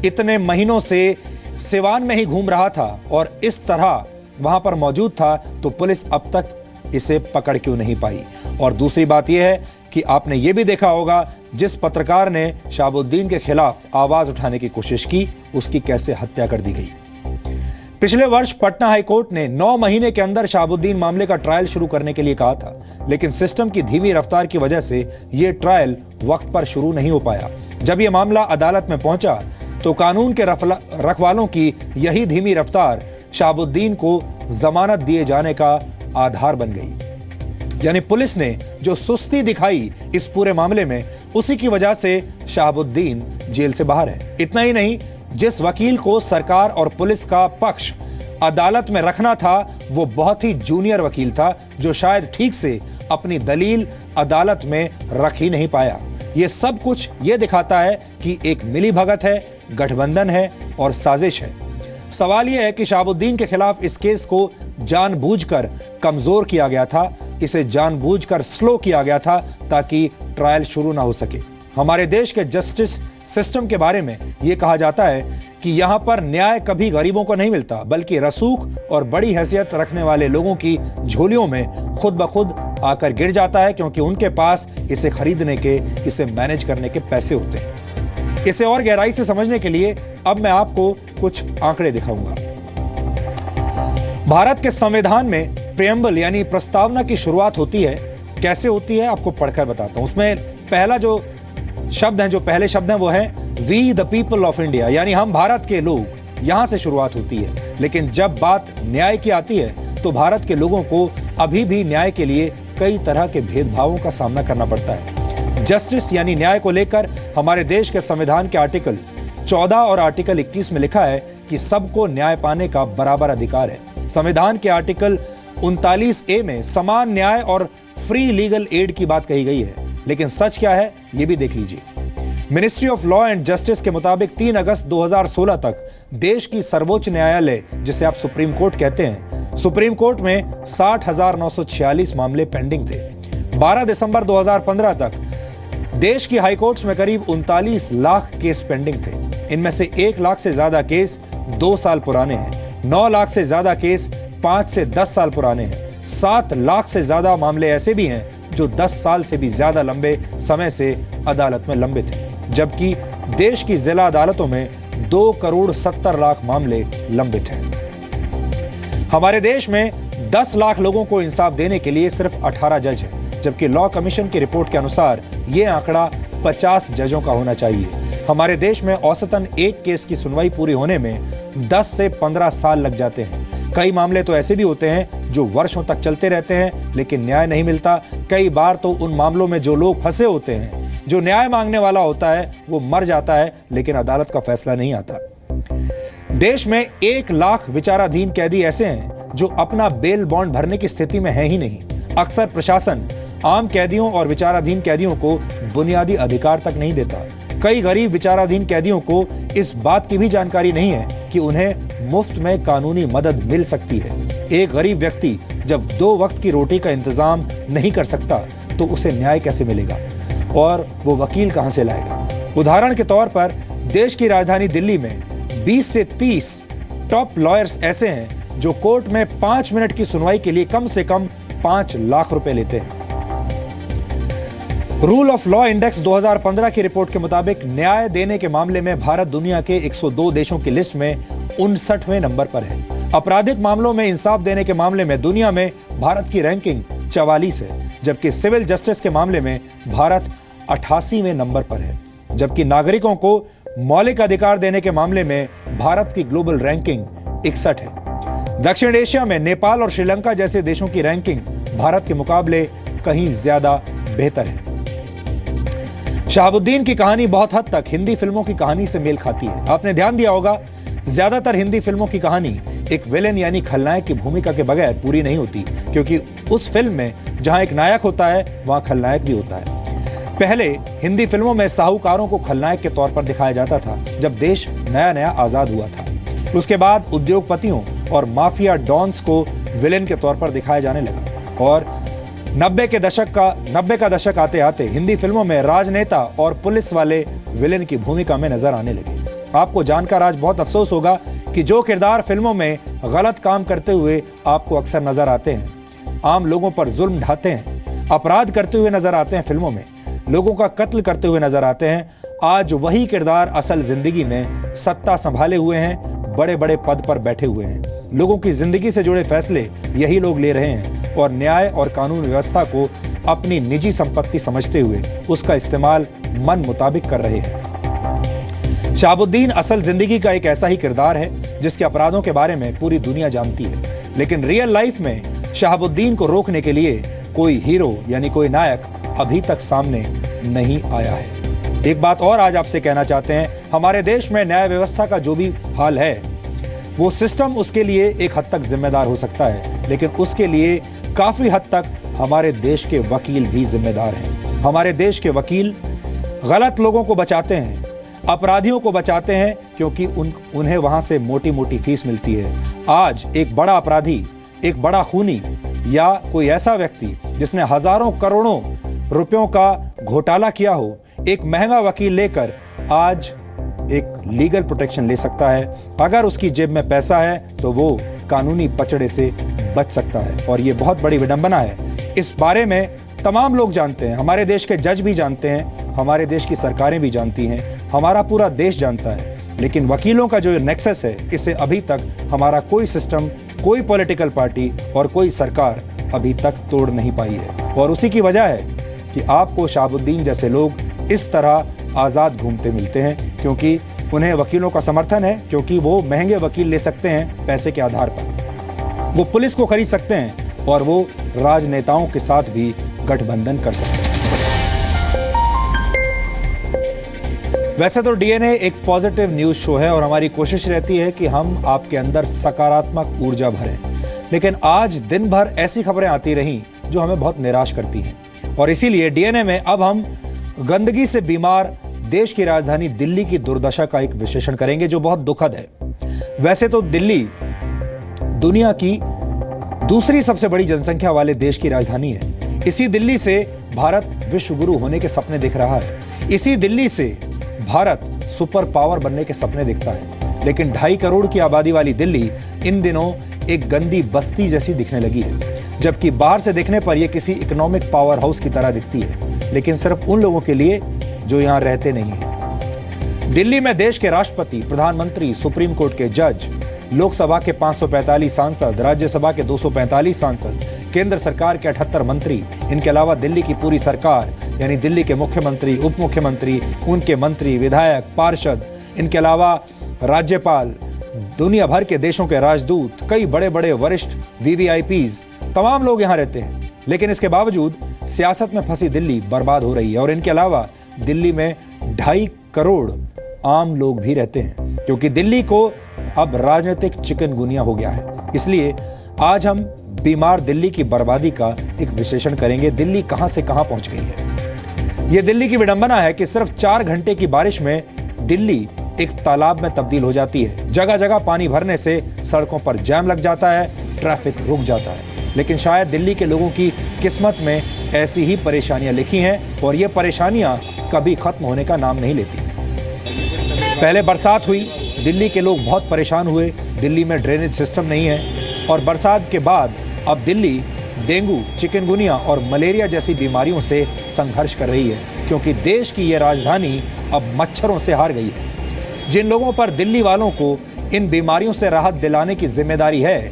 इतने महीनों से सिवान में ही घूम रहा था और इस तरह वहां पर मौजूद था, तो पुलिस अब तक इसे पकड़ क्यों नहीं पाई। और दूसरी बात यह है कि आपने ये भी देखा होगा जिस पत्रकार ने शहाबुद्दीन के खिलाफ आवाज उठाने की कोशिश की उसकी कैसे हत्या कर दी गई। पिछले वर्ष पटना हाईकोर्ट ने 9 महीने के अंदर शहाबुद्दीन मामले का ट्रायल शुरू करने के लिए कहा था, लेकिन सिस्टम की धीमी रफ्तार की वजह से यह ट्रायल वक्त पर शुरू नहीं हो पाया। जब यह मामला अदालत में पहुंचा तो कानून के रखवालों की यही धीमी रफ्तार शहाबुद्दीन को जमानत दिए जाने का आधार बन गई। यानी पुलिस ने जो सुस्ती दिखाई इस पूरे मामले में, उसी की वजह से शहाबुद्दीन जेल से बाहर है। इतना ही नहीं, जिस वकील को सरकार और पुलिस का पक्ष अदालत में रखना था वो बहुत ही जूनियर वकील था, जो शायद ठीक से अपनी दलील अदालत में रख ही नहीं पाया। ये सब कुछ ये दिखाता है कि एक मिलीभगत है, गठबंधन है और साजिश है। सवाल यह है कि शहाबुद्दीन के खिलाफ इस केस को जानबूझकर कमजोर किया गया था, इसे जानबूझकर स्लो किया गया था ताकि ट्रायल शुरू ना हो सके। हमारे देश के जस्टिस सिस्टम के बारे में यह कहा जाता है कि यहां पर न्याय कभी गरीबों को नहीं मिलता, बल्कि रसूख और बड़ी हैसियत रखने वाले लोगों की झोलियों में खुद ब खुद आकर गिर जाता है, क्योंकि उनके पास इसे खरीदने के, इसे मैनेज करने के पैसे होते हैं। इसे और गहराई से समझने के लिए अब मैं आपको कुछ आंकड़े दिखाऊंगा। भारत के संविधान में प्रेम्बल यानी प्रस्तावना की शुरुआत होती है। कैसे होती है आपको पढ़कर बताता हूं। उसमें पहला जो शब्द है, जो पहले शब्द हैं, वो है we the people of India, यानी हम भारत के लोग। यहां से शुरुआत होती है। लेकिन जब बात न्याय की आती है तो भारत के लोगों को अभी भी न्याय के लिए कई तरह के भेदभावों का सामना करना पड़ता है। जस्टिस यानी न्याय को लेकर हमारे देश के संविधान के आर्टिकल 14 और आर्टिकल 21 में लिखा है कि सबको न्याय पाने का बराबर अधिकार है। संविधान के आर्टिकल 39A में समान न्याय और फ्री लीगल एड की बात कही गई है। लेकिन सच क्या है ये भी देख लीजिए। Ministry of law and justice के मुताबिक 3 अगस्त 2016 तक देश की सर्वोच्च न्यायालय, जिसे आप सुप्रीम कोर्ट कहते हैं, सुप्रीम कोर्ट में 60,946 मामले पेंडिंग थे। 12 दिसंबर 2015 तक देश की हाई कोर्ट्स में करीब 39 लाख केस पेंडिंग थे। इनमें से 1 लाख से ज्यादा केस 2 साल पुराने हैं। 9 लाख से ज्यादा केस 5 से 10 साल पुराने हैं। 7 लाख से ज्यादा मामले ऐसे भी हैं जो 10 साल से भी ज्यादा लंबे समय से अदालत में लंबे थे, जबकि देश की जिला अदालतों में 2 करोड़ 70 लाख मामले लंबित हैं। हमारे देश में 10 लाख लोगों को इंसाफ देने के लिए सिर्फ 18 जज हैं, जबकि लॉ कमीशन की रिपोर्ट के अनुसार यह आंकड़ा 50 जजों का होना चाहिए। हमारे देश में औसतन एक केस की सुनवाई पूरी होने में 10 से 15 साल लग जाते हैं। कई मामले तो ऐसे भी होते हैं जो वर्षों तक चलते रहते हैं लेकिन न्याय नहीं मिलता। कई बार तो उन मामलों में जो लोग फंसे होते हैं, जो न्याय मांगने वाला होता है, वो मर जाता है लेकिन अदालत का फैसला नहीं आता। देश में 1 लाख विचाराधीन कैदी ऐसे हैं जो अपना बेल बॉन्ड भरने की स्थिति में है ही नहीं। अक्सर प्रशासन आम कैदियों और विचाराधीन कैदियों को बुनियादी अधिकार तक नहीं देता। कई गरीब विचाराधीन कैदियों को इस बात की भी जानकारी नहीं है कि उन्हें मुफ्त में कानूनी मदद मिल सकती है। एक गरीब व्यक्ति जब 2 वक्त की रोटी का इंतजाम नहीं कर सकता तो उसे न्याय कैसे मिलेगा और वो वकील कहां से लाएगा। उदाहरण के तौर पर देश की राजधानी दिल्ली में 20 से 30 टॉप लॉयर्स ऐसे हैं जो कोर्ट में 5 मिनट की सुनवाई के लिए कम से कम 5 लाख रुपए लेते हैं। रूल ऑफ लॉ इंडेक्स 2015 की रिपोर्ट के मुताबिक न्याय देने के मामले में भारत दुनिया के 102 देशों की लिस्ट में 59वें नंबर पर है। आपराधिक मामलों में इंसाफ देने के मामले में दुनिया में भारत की रैंकिंग 44 है, जबकि सिविल जस्टिस के मामले में भारत 88वें नंबर पर है। जबकि नागरिकों को मौलिक अधिकार देने के मामले में भारत की ग्लोबल रैंकिंग 61 है। दक्षिण एशिया में नेपाल और श्रीलंका जैसे देशों की रैंकिंग भारत के मुकाबले कहीं ज्यादा बेहतर है। शहाबुद्दीन की कहानी बहुत हद तक हिंदी फिल्मों की कहानी से मेल खाती है। आपने ध्यान दिया होगा, ज्यादातर हिंदी फिल्मों की कहानी एक विलेन यानी खलनायक की भूमिका के बगैर पूरी नहीं होती, क्योंकि उस फिल्म में जहां एक नायक होता है वहां खलनायक भी होता है। पहले हिंदी फिल्मों में साहूकारों को खलनायक के तौर पर दिखाया जाता था जब देश नया नया आजाद हुआ था। उसके बाद उद्योगपतियों और माफिया डॉन्स को विलेन के तौर पर दिखाया जाने लगा और 90 का दशक आते आते हिंदी फिल्मों में राजनेता और पुलिस वाले विलेन की भूमिका में नजर आने लगे। आपको जानकर आज बहुत अफसोस होगा कि जो किरदार फिल्मों में गलत काम करते हुए आपको अक्सर नजर आते हैं, आम लोगों पर जुल्म ढाते हैं, अपराध करते हुए नजर आते हैं, फिल्मों में लोगों का कत्ल करते हुए नजर आते हैं, आज वही किरदार असल जिंदगी में सत्ता संभाले हुए हैं, बड़े बड़े पद पर बैठे हुए हैं। लोगों की जिंदगी से जुड़े फैसले यही लोग ले रहे हैं और न्याय और कानून व्यवस्था को अपनी निजी संपत्ति समझते हुए उसका इस्तेमाल मन मुताबिक कर रहे हैं। शहाबुद्दीन असल जिंदगी का एक ऐसा ही किरदार है जिसके अपराधों के बारे में पूरी दुनिया जानती है, लेकिन रियल लाइफ में शहाबुद्दीन को रोकने के लिए कोई हीरो यानी कोई नायक अभी तक सामने नहीं आया है। एक बात और आज आपसे कहना चाहते हैं, हमारे देश में न्याय व्यवस्था का जो भी हाल है वो सिस्टम उसके लिए एक हद तक जिम्मेदार हो सकता है, लेकिन उसके लिए काफी हद तक हमारे देश के वकील भी जिम्मेदार हैं। हमारे देश के वकील गलत लोगों को बचाते हैं, अपराधियों को बचाते हैं क्योंकि उन्हें वहां से मोटी मोटी फीस मिलती है। आज एक बड़ा अपराधी, एक बड़ा खूनी या कोई ऐसा व्यक्ति जिसने हजारों करोड़ों रुपयों का घोटाला किया हो, एक महंगा वकील लेकर आज एक लीगल प्रोटेक्शन ले सकता है। अगर उसकी जेब में पैसा है तो वो कानूनी पचड़े से बच सकता है और ये बहुत बड़ी विडंबना है। इस बारे में तमाम लोग जानते हैं, हमारे देश के जज भी जानते हैं, हमारे देश की सरकारें भी जानती हैं, हमारा पूरा देश जानता है, लेकिन वकीलों का जो नेक्सस है इसे अभी तक हमारा कोई सिस्टम, कोई पॉलिटिकल पार्टी और कोई सरकार अभी तक तोड़ नहीं पाई है। और उसी की वजह है कि आपको शहाबुद्दीन जैसे लोग इस तरह आज़ाद घूमते मिलते हैं, क्योंकि उन्हें वकीलों का समर्थन है, क्योंकि वो महंगे वकील ले सकते हैं पैसे के आधार पर, वो पुलिस को खरीद सकते हैं और वो राजनेताओं के साथ भी गठबंधन कर सकते हैं। वैसे तो डीएनए एक पॉजिटिव न्यूज शो है और हमारी कोशिश रहती है कि हम आपके अंदर सकारात्मक ऊर्जा भरें, लेकिन आज दिन भर ऐसी खबरें आती रहीं जो हमें बहुत निराश करती हैं और इसीलिए डीएनए में अब हम गंदगी से बीमार देश की राजधानी दिल्ली की दुर्दशा का एक विश्लेषण करेंगे जो बहुत दुखद है। वैसे तो दिल्ली दुनिया की दूसरी सबसे बड़ी जनसंख्या वाले देश की राजधानी है। इसी दिल्ली से भारत विश्व गुरु होने के सपने दिख रहा है, इसी दिल्ली से भारत सुपर पावर बनने के सपने दिखता है, लेकिन 2.5 करोड़ की आबादी वाली दिल्ली इन दिनों एक गंदी बस्ती जैसी दिखने लगी है, जबकि बाहर से देखने पर यह किसी इकोनॉमिक पावर हाउस की तरह दिखती है, लेकिन सिर्फ उन लोगों के लिए जो यहां रहते नहीं हैं। दिल्ली में देश के राष्ट्रपति, प्रधानमंत्री, सुप्रीम कोर्ट के जज, लोकसभा के 545 सांसद, राज्यसभा के 245 सांसद, केंद्र सरकार के 78 मंत्री, इनके अलावा दिल्ली की पूरी सरकार यानी दिल्ली के मुख्यमंत्री, उप मुख्यमंत्री, उनके मंत्री, विधायक, पार्षद, इनके अलावा राज्यपाल, दुनिया भर के देशों के राजदूत, कई बड़े बड़े वरिष्ठ वीवीआईपीज, तमाम लोग यहाँ रहते हैं। लेकिन इसके बावजूद सियासत में फंसी दिल्ली बर्बाद हो रही है और इनके अलावा दिल्ली में 2.5 करोड़ आम लोग भी रहते हैं, क्योंकि दिल्ली को अब राजनीतिक चिकनगुनिया हो गया है। इसलिए आज हम बीमार दिल्ली की बर्बादी का एक विश्लेषण करेंगे। दिल्ली कहां से कहां पहुंच गई है। यह दिल्ली की विडंबना है कि सिर्फ 4 घंटे की बारिश में दिल्ली एक तालाब में तब्दील हो जाती है। जगह जगह पानी भरने से सड़कों पर जाम लग जाता है, ट्रैफिक रुक जाता है। लेकिन शायद दिल्ली के लोगों की किस्मत में ऐसी ही परेशानियां लिखी हैं और ये परेशानियां कभी खत्म होने का नाम नहीं लेती। पहले बरसात हुई, दिल्ली के लोग बहुत परेशान हुए, दिल्ली में ड्रेनेज सिस्टम नहीं है और बरसात के बाद अब दिल्ली डेंगू, चिकनगुनिया और मलेरिया जैसी बीमारियों से संघर्ष कर रही है, क्योंकि देश की यह राजधानी अब मच्छरों से हार गई है। जिन लोगों पर दिल्ली वालों को इन बीमारियों से राहत दिलाने की जिम्मेदारी है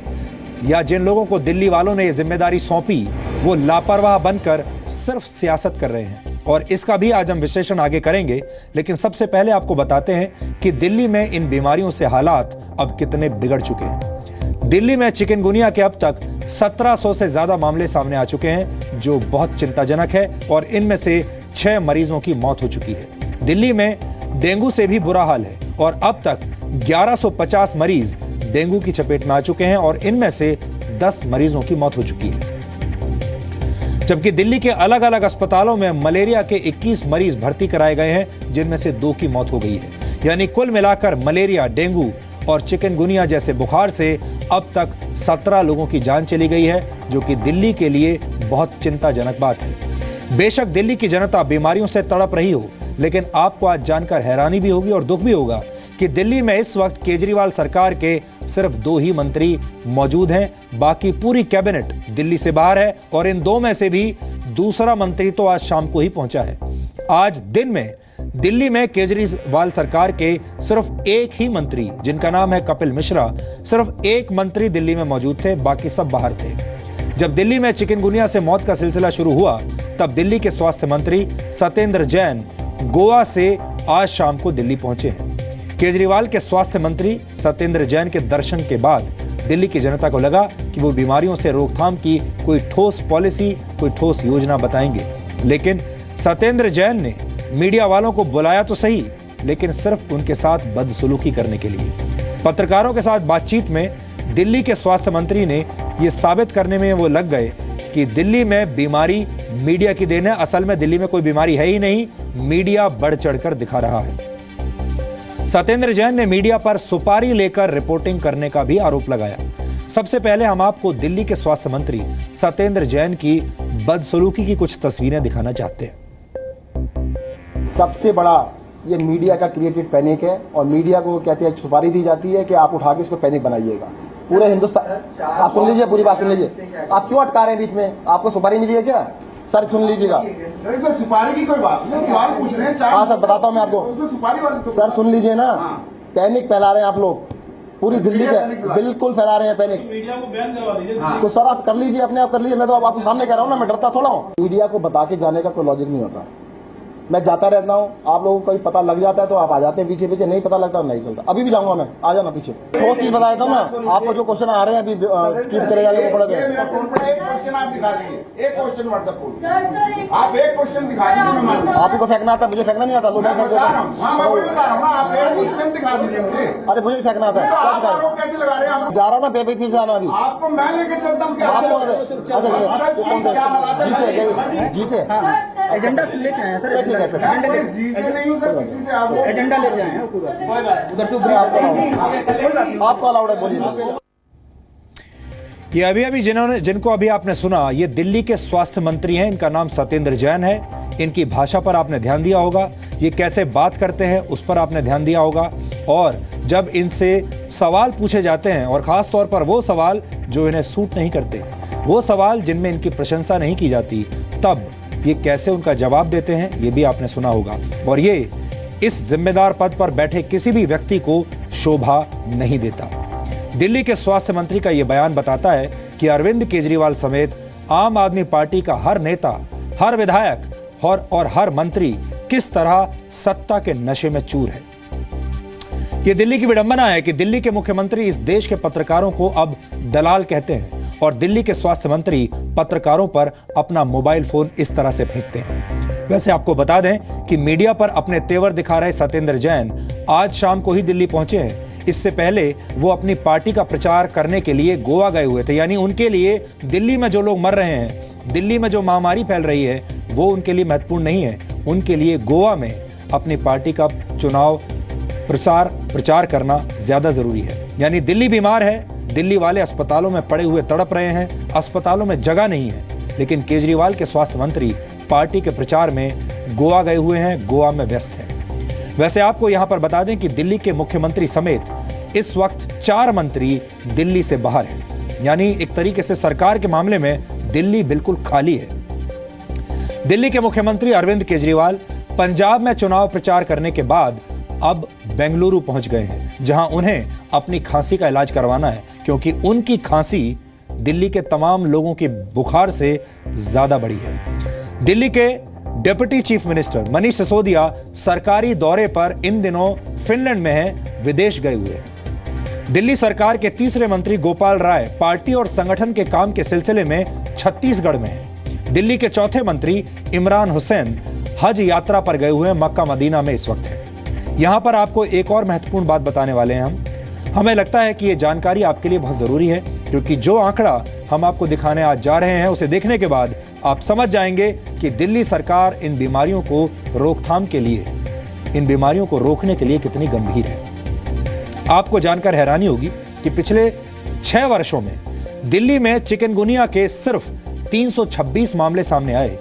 या जिन लोगों को दिल्ली वालों ने ये जिम्मेदारी सौंपी, वो लापरवाह बनकर सिर्फ सियासत कर रहे हैं और इसका भी आज हम विश्लेषण आगे करेंगे। लेकिन सबसे पहले आपको बताते हैं कि दिल्ली में इन बीमारियों से हालात अब कितने बिगड़ चुके हैं। दिल्ली में चिकनगुनिया के अब तक 1700 से ज्यादा मामले सामने आ चुके हैं, जो बहुत चिंताजनक है और इनमें से 6 मरीजों की मौत हो चुकी है। दिल्ली में डेंगू से भी बुरा हाल है और अब तक 1150 मरीज डेंगू की चपेट में आ चुके हैं और इनमें से 10 मरीजों की मौत हो चुकी है। जबकि दिल्ली के अलग अलग अस्पतालों में मलेरिया के 21 मरीज भर्ती कराए गए हैं, जिनमें से 2 की मौत हो गई है। यानी कुल मिलाकर मलेरिया, डेंगू और चिकनगुनिया जैसे बुखार से अब तक 17 लोगों की जान चली गई है, जो कि दिल्ली के लिए बहुत चिंताजनक बात है। बेशक दिल्ली की जनता बीमारियों से तड़प रही हो, लेकिन आपको आज जानकर हैरानी भी होगी और दुख भी होगा कि दिल्ली में इस वक्त केजरीवाल सरकार के सिर्फ 2 ही मंत्री मौजूद हैं, बाकी पूरी कैबिनेट दिल्ली से बाहर है और इन 2 में से भी दूसरा मंत्री तो आज शाम को ही पहुंचा है। आज दिन में दिल्ली में केजरीवाल सरकार के सिर्फ एक ही मंत्री, जिनका नाम है कपिल मिश्रा, सिर्फ एक मंत्री दिल्ली में मौजूद थे, बाकी सब बाहर थे। जब दिल्ली में चिकनगुनिया से मौत का सिलसिला शुरू हुआ, तब दिल्ली के स्वास्थ्य मंत्री सत्येंद्र जैन गोवा से आज शाम को दिल्ली पहुंचे हैं। केजरीवाल के स्वास्थ्य मंत्री सत्येंद्र जैन के दर्शन के बाद दिल्ली की जनता को लगा कि वो बीमारियों से रोकथाम की कोई ठोस पॉलिसी, कोई ठोस योजना बताएंगे। लेकिन सत्येंद्र जैन ने मीडिया वालों को बुलाया तो सही, लेकिन सिर्फ उनके साथ बदसलूकी करने के लिए। पत्रकारों के साथ बातचीत में दिल्ली के स्वास्थ्य मंत्री ने ये साबित करने में वो लग गए कि दिल्ली में बीमारी मीडिया की देन है। असल में दिल्ली में कोई बीमारी है ही नहीं, मीडिया बढ़ चढ़कर दिखा रहा है। सत्येंद्र जैन ने मीडिया पर सुपारी लेकर रिपोर्टिंग करने का भी आरोप लगाया। सबसे पहले हम आपको दिल्ली के स्वास्थ्य मंत्री सत्येंद्र जैन की बदसलूकी की कुछ तस्वीरें दिखाना चाहते हैं। सबसे बड़ा ये मीडिया का क्रिएटेड पैनिक है, और मीडिया को कहते हैं सुपारी दी जाती है कि आप उठा के इसको पैनिक बनाइएगा। पूरे हिंदुस्तान, आप सुन लीजिए, पूरी बात सुन लीजिए। आप क्यों अटका रहे हैं बीच में? आपको सुपारी मिली है क्या? सर सुन लीजिएगा, सुपारी की कोई बात नहीं, सवाल पूछ रहे हैं। हाँ सर, बताता हूँ मैं आपको। सर सुन लीजिए ना, पैनिक फैला रहे हैं आप लोग, पूरी दिल्ली के बिल्कुल फैला रहे हैं पैनिक। मीडिया को बैन करवा दीजिए। तो सर आप कर लीजिए, अपने आप कर लीजिए। मैं तो आपको सामने कह रहा हूँ ना, मैं डरता थोड़ा हूँ। मीडिया को बता के जाने का कोई लॉजिक नहीं होता। मैं जाता रहता हूँ, आप लोगों को कोई पता लग जाता है तो आप आ जाते हैं पीछे पीछे, नहीं पता लगता नहीं चलता। अभी भी जाऊंगा मैं, आ जाना पीछे। ठोस चीज बता देता हूँ ना आपको, जो क्वेश्चन आ रहे हैं अभी ट्वीट करे जाने को पड़े थे। एक क्वेश्चन आप दिखा दीजिए, एक क्वेश्चन व्हाट्सएप, आप एक क्वेश्चन दिखा दीजिए। आप ही को फेंकना आता है, मुझे फेंकना नहीं आता। लोग मैं बता रहा हूँ, आप एक क्वेश्चन दिखा दीजिए मुझे। अरे मुझे फेंकना आता है, कैसे लगा रहे हैं? जा रहा हूँ ना, पेपर पीछे जाना अभी। आपको मैं लेके चलता हूँ क्या? जी से एजेंडा लेके आए सर, ठीक है फिर नहीं हूं सर, किसी से आप एजेंडा लेके आए हैं उधर से आपको अलाउड है, बोलिए। ये अभी जिनको अभी आपने सुना, ये दिल्ली के स्वास्थ्य मंत्री हैं। इनका नाम सत्येंद्र जैन है। इनकी भाषा पर आपने ध्यान दिया होगा, ये कैसे बात करते हैं उस पर आपने ध्यान दिया होगा। और जब इनसे सवाल पूछे जाते हैं, और खास तौर पर वो सवाल जो इन्हें सूट नहीं करते, वो सवाल जिनमें इनकी प्रशंसा नहीं की जाती, तब ये कैसे उनका जवाब देते हैं, ये भी आपने सुना होगा। और ये इस जिम्मेदार पद पर बैठे किसी भी व्यक्ति को शोभा नहीं देता। दिल्ली के स्वास्थ्य मंत्री का यह बयान बताता है कि अरविंद केजरीवाल समेत आम आदमी पार्टी का हर नेता, हर विधायक और हर मंत्री किस तरह सत्ता के नशे में चूर है। यह दिल्ली की विडंबना है कि दिल्ली के मुख्यमंत्री इस देश के पत्रकारों को अब दलाल कहते हैं, और दिल्ली के स्वास्थ्य मंत्री पत्रकारों पर अपना मोबाइल फोन इस तरह से फेंकते हैं। वैसे आपको बता दें कि मीडिया पर अपने तेवर दिखा रहे सत्येंद्र जैन आज शाम को ही दिल्ली पहुंचे हैं। इससे पहले वो अपनी पार्टी का प्रचार करने के लिए गोवा गए हुए थे। यानी उनके लिए दिल्ली में जो लोग मर रहे हैं, दिल्ली में जो महामारी फैल रही है, वो उनके लिए महत्वपूर्ण नहीं है। उनके लिए गोवा में अपनी पार्टी का चुनाव प्रचार करना ज्यादा जरूरी है। यानी दिल्ली बीमार है, दिल्ली वाले अस्पतालों में पड़े हुए तड़प रहे हैं, अस्पतालों में जगह नहीं है, लेकिन केजरीवाल के स्वास्थ्य मंत्री पार्टी के प्रचार में गोवा गए हुए हैं, गोवा में व्यस्त हैं। वैसे आपको यहां पर बता दें कि दिल्ली के मुख्यमंत्री समेत इस वक्त 4 मंत्री दिल्ली से बाहर हैं। यानी एक तरीके से सरकार के मामले में दिल्ली बिल्कुल खाली है। दिल्ली के मुख्यमंत्री अरविंद केजरीवाल पंजाब में चुनाव प्रचार करने के बाद अब बेंगलुरु पहुंच गए हैं, जहां उन्हें अपनी खांसी का इलाज करवाना है, क्योंकि उनकी खांसी दिल्ली के तमाम लोगों की बुखार से ज्यादा बड़ी है। दिल्ली के deputy chief minister Manish Sisodia सरकारी दौरे पर इन दिनों फिनलैंड में हैं, विदेश गए हुए हैं। दिल्ली सरकार के तीसरे मंत्री गोपाल राय पार्टी और संगठन के काम के सिलसिले में छत्तीसगढ़ में हैं। दिल्ली के चौथे मंत्री इमरान हुसैन हज यात्रा पर गए हुए मक्का मदीना में इस वक्त हैं। यहां पर आपको एक और महत्वपूर्ण बात बताने वाले हैं हमें लगता है कि यह जानकारी आपके लिए बहुत जरूरी है, क्योंकि जो आंकड़ा हम आपको दिखाने आज जा रहे हैं, उसे देखने के बाद आप समझ जाएंगे कि दिल्ली सरकार इन बीमारियों को रोकथाम के लिए, इन बीमारियों को रोकने के लिए कितनी गंभीर है। आपको जानकर हैरानी होगी कि पिछले 6 वर्षों में दिल्ली में चिकनगुनिया के सिर्फ 326 मामले सामने आए।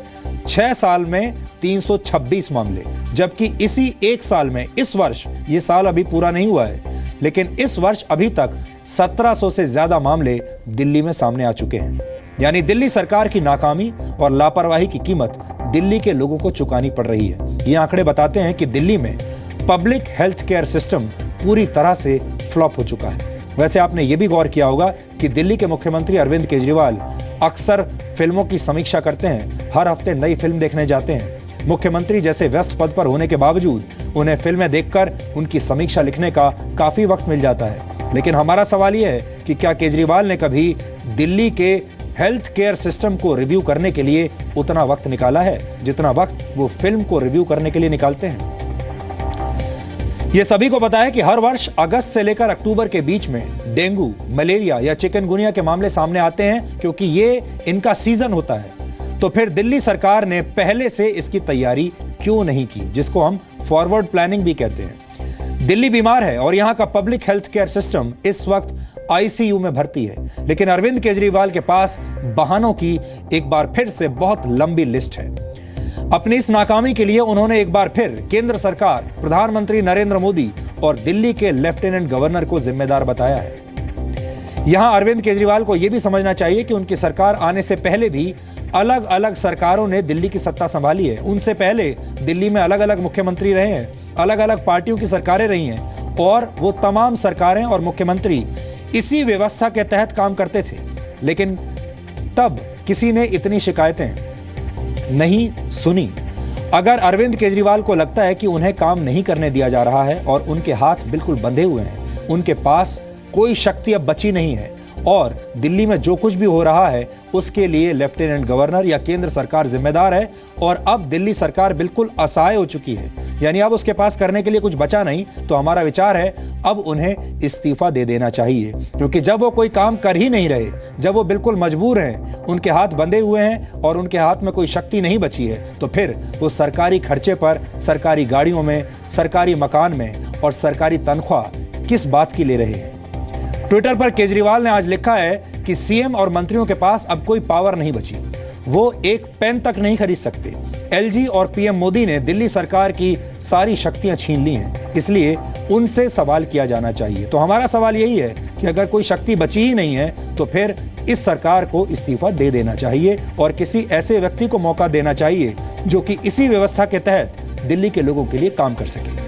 6 साल में 326 मामले, जबकि इसी एक साल में, इस वर्ष, ये साल अभी पूरा नहीं हुआ है, लेकिन इस वर्ष अभी तक 1700 से ज्यादा मामले दिल्ली में सामने आ चुके हैं। यानी दिल्ली सरकार की नाकामी और लापरवाही की कीमत दिल्ली के लोगों को चुकानी पड़ रही है। ये आंकड़े बताते हैं कि दिल्ली में पब्लिक हेल्थ केयर सिस्टम पूरी तरह से फ्लॉप हो चुका है। वैसे आपने ये भी गौर किया होगा कि दिल्ली के मुख्यमंत्री अरविंद केजरीवाल अक्सर फिल्मों की समीक्षा करते हैं, हर हफ्ते नई फिल्म देखने जाते हैं। मुख्यमंत्री जैसे व्यस्त पद पर होने के बावजूद उन्हें फिल्में देखकर उनकी समीक्षा लिखने का काफी वक्त मिल जाता है। लेकिन हमारा सवाल यह है कि क्या केजरीवाल ने कभी दिल्ली के हेल्थ केयर सिस्टम को रिव्यू करने के लिए उतना वक्त निकाला है जितना वक्त वो फिल्म को रिव्यू करने के लिए निकालते हैं? ये सभी को पता है कि हर वर्ष अगस्त से लेकर अक्टूबर के बीच में डेंगू, मलेरिया या चिकनगुनिया के मामले सामने आते हैं क्योंकि ये इनका सीजन होता है। तो फिर दिल्ली सरकार ने पहले से इसकी तैयारी क्यों नहीं की, जिसको हम फॉरवर्ड प्लानिंग भी कहते हैं। दिल्ली बीमार है और यहाँ का पब्लिक हेल्थ केयर सिस्टम इस वक्त आईसीयू में भर्ती है, लेकिन अरविंद केजरीवाल के पास बहानों की एक बार फिर से बहुत लंबी लिस्ट है। अपनी इस नाकामी के लिए उन्होंने एक बार फिर केंद्र सरकार, प्रधानमंत्री नरेंद्र मोदी और दिल्ली के लेफ्टिनेंट गवर्नर को जिम्मेदार बताया है। यहां अरविंद केजरीवाल को यह भी समझना चाहिए कि उनकी सरकार आने से पहले भी अलग अलग सरकारों ने दिल्ली की सत्ता संभाली है। उनसे पहले दिल्ली में अलग अलग मुख्यमंत्री रहे हैं, अलग अलग पार्टियों की सरकारें रही हैं और वो तमाम सरकारें और मुख्यमंत्री इसी व्यवस्था के तहत काम करते थे। लेकिन तब किसी ने इतनी शिकायतें नहीं सुनी। अगर अरविंद केजरीवाल को लगता है कि उन्हें काम नहीं करने दिया जा रहा है और उनके हाथ बिल्कुल बंधे हुए हैं, उनके पास कोई शक्ति अब बची नहीं है और दिल्ली में जो कुछ भी हो रहा है उसके लिए लेफ्टिनेंट गवर्नर या केंद्र सरकार जिम्मेदार है और अब दिल्ली सरकार बिल्कुल असहाय हो चुकी है, यानी अब उसके पास करने के लिए कुछ बचा नहीं, तो हमारा विचार है अब उन्हें इस्तीफा दे देना चाहिए। क्योंकि जब वो कोई काम कर ही नहीं रहे, जब वो बिल्कुल मजबूर हैं, उनके हाथ बंधे हुए हैं और उनके हाथ में कोई शक्ति नहीं बची है, तो फिर वो सरकारी खर्चे पर, सरकारी गाड़ियों में, सरकारी मकान में और सरकारी तनख्वाह किस बात की ले रहे हैं। ट्विटर पर केजरीवाल ने आज लिखा है कि सीएम और मंत्रियों के पास अब कोई पावर नहीं बची, वो एक पेन तक नहीं खरीद सकते। एलजी और पीएम मोदी ने दिल्ली सरकार की सारी शक्तियां छीन ली हैं, इसलिए उनसे सवाल किया जाना चाहिए। तो हमारा सवाल यही है कि अगर कोई शक्ति बची ही नहीं है तो फिर इस सरकार को इस्तीफा दे देना चाहिए और किसी ऐसे व्यक्ति को मौका देना चाहिए जो कि इसी व्यवस्था के तहत दिल्ली के लोगों के लिए काम कर सके।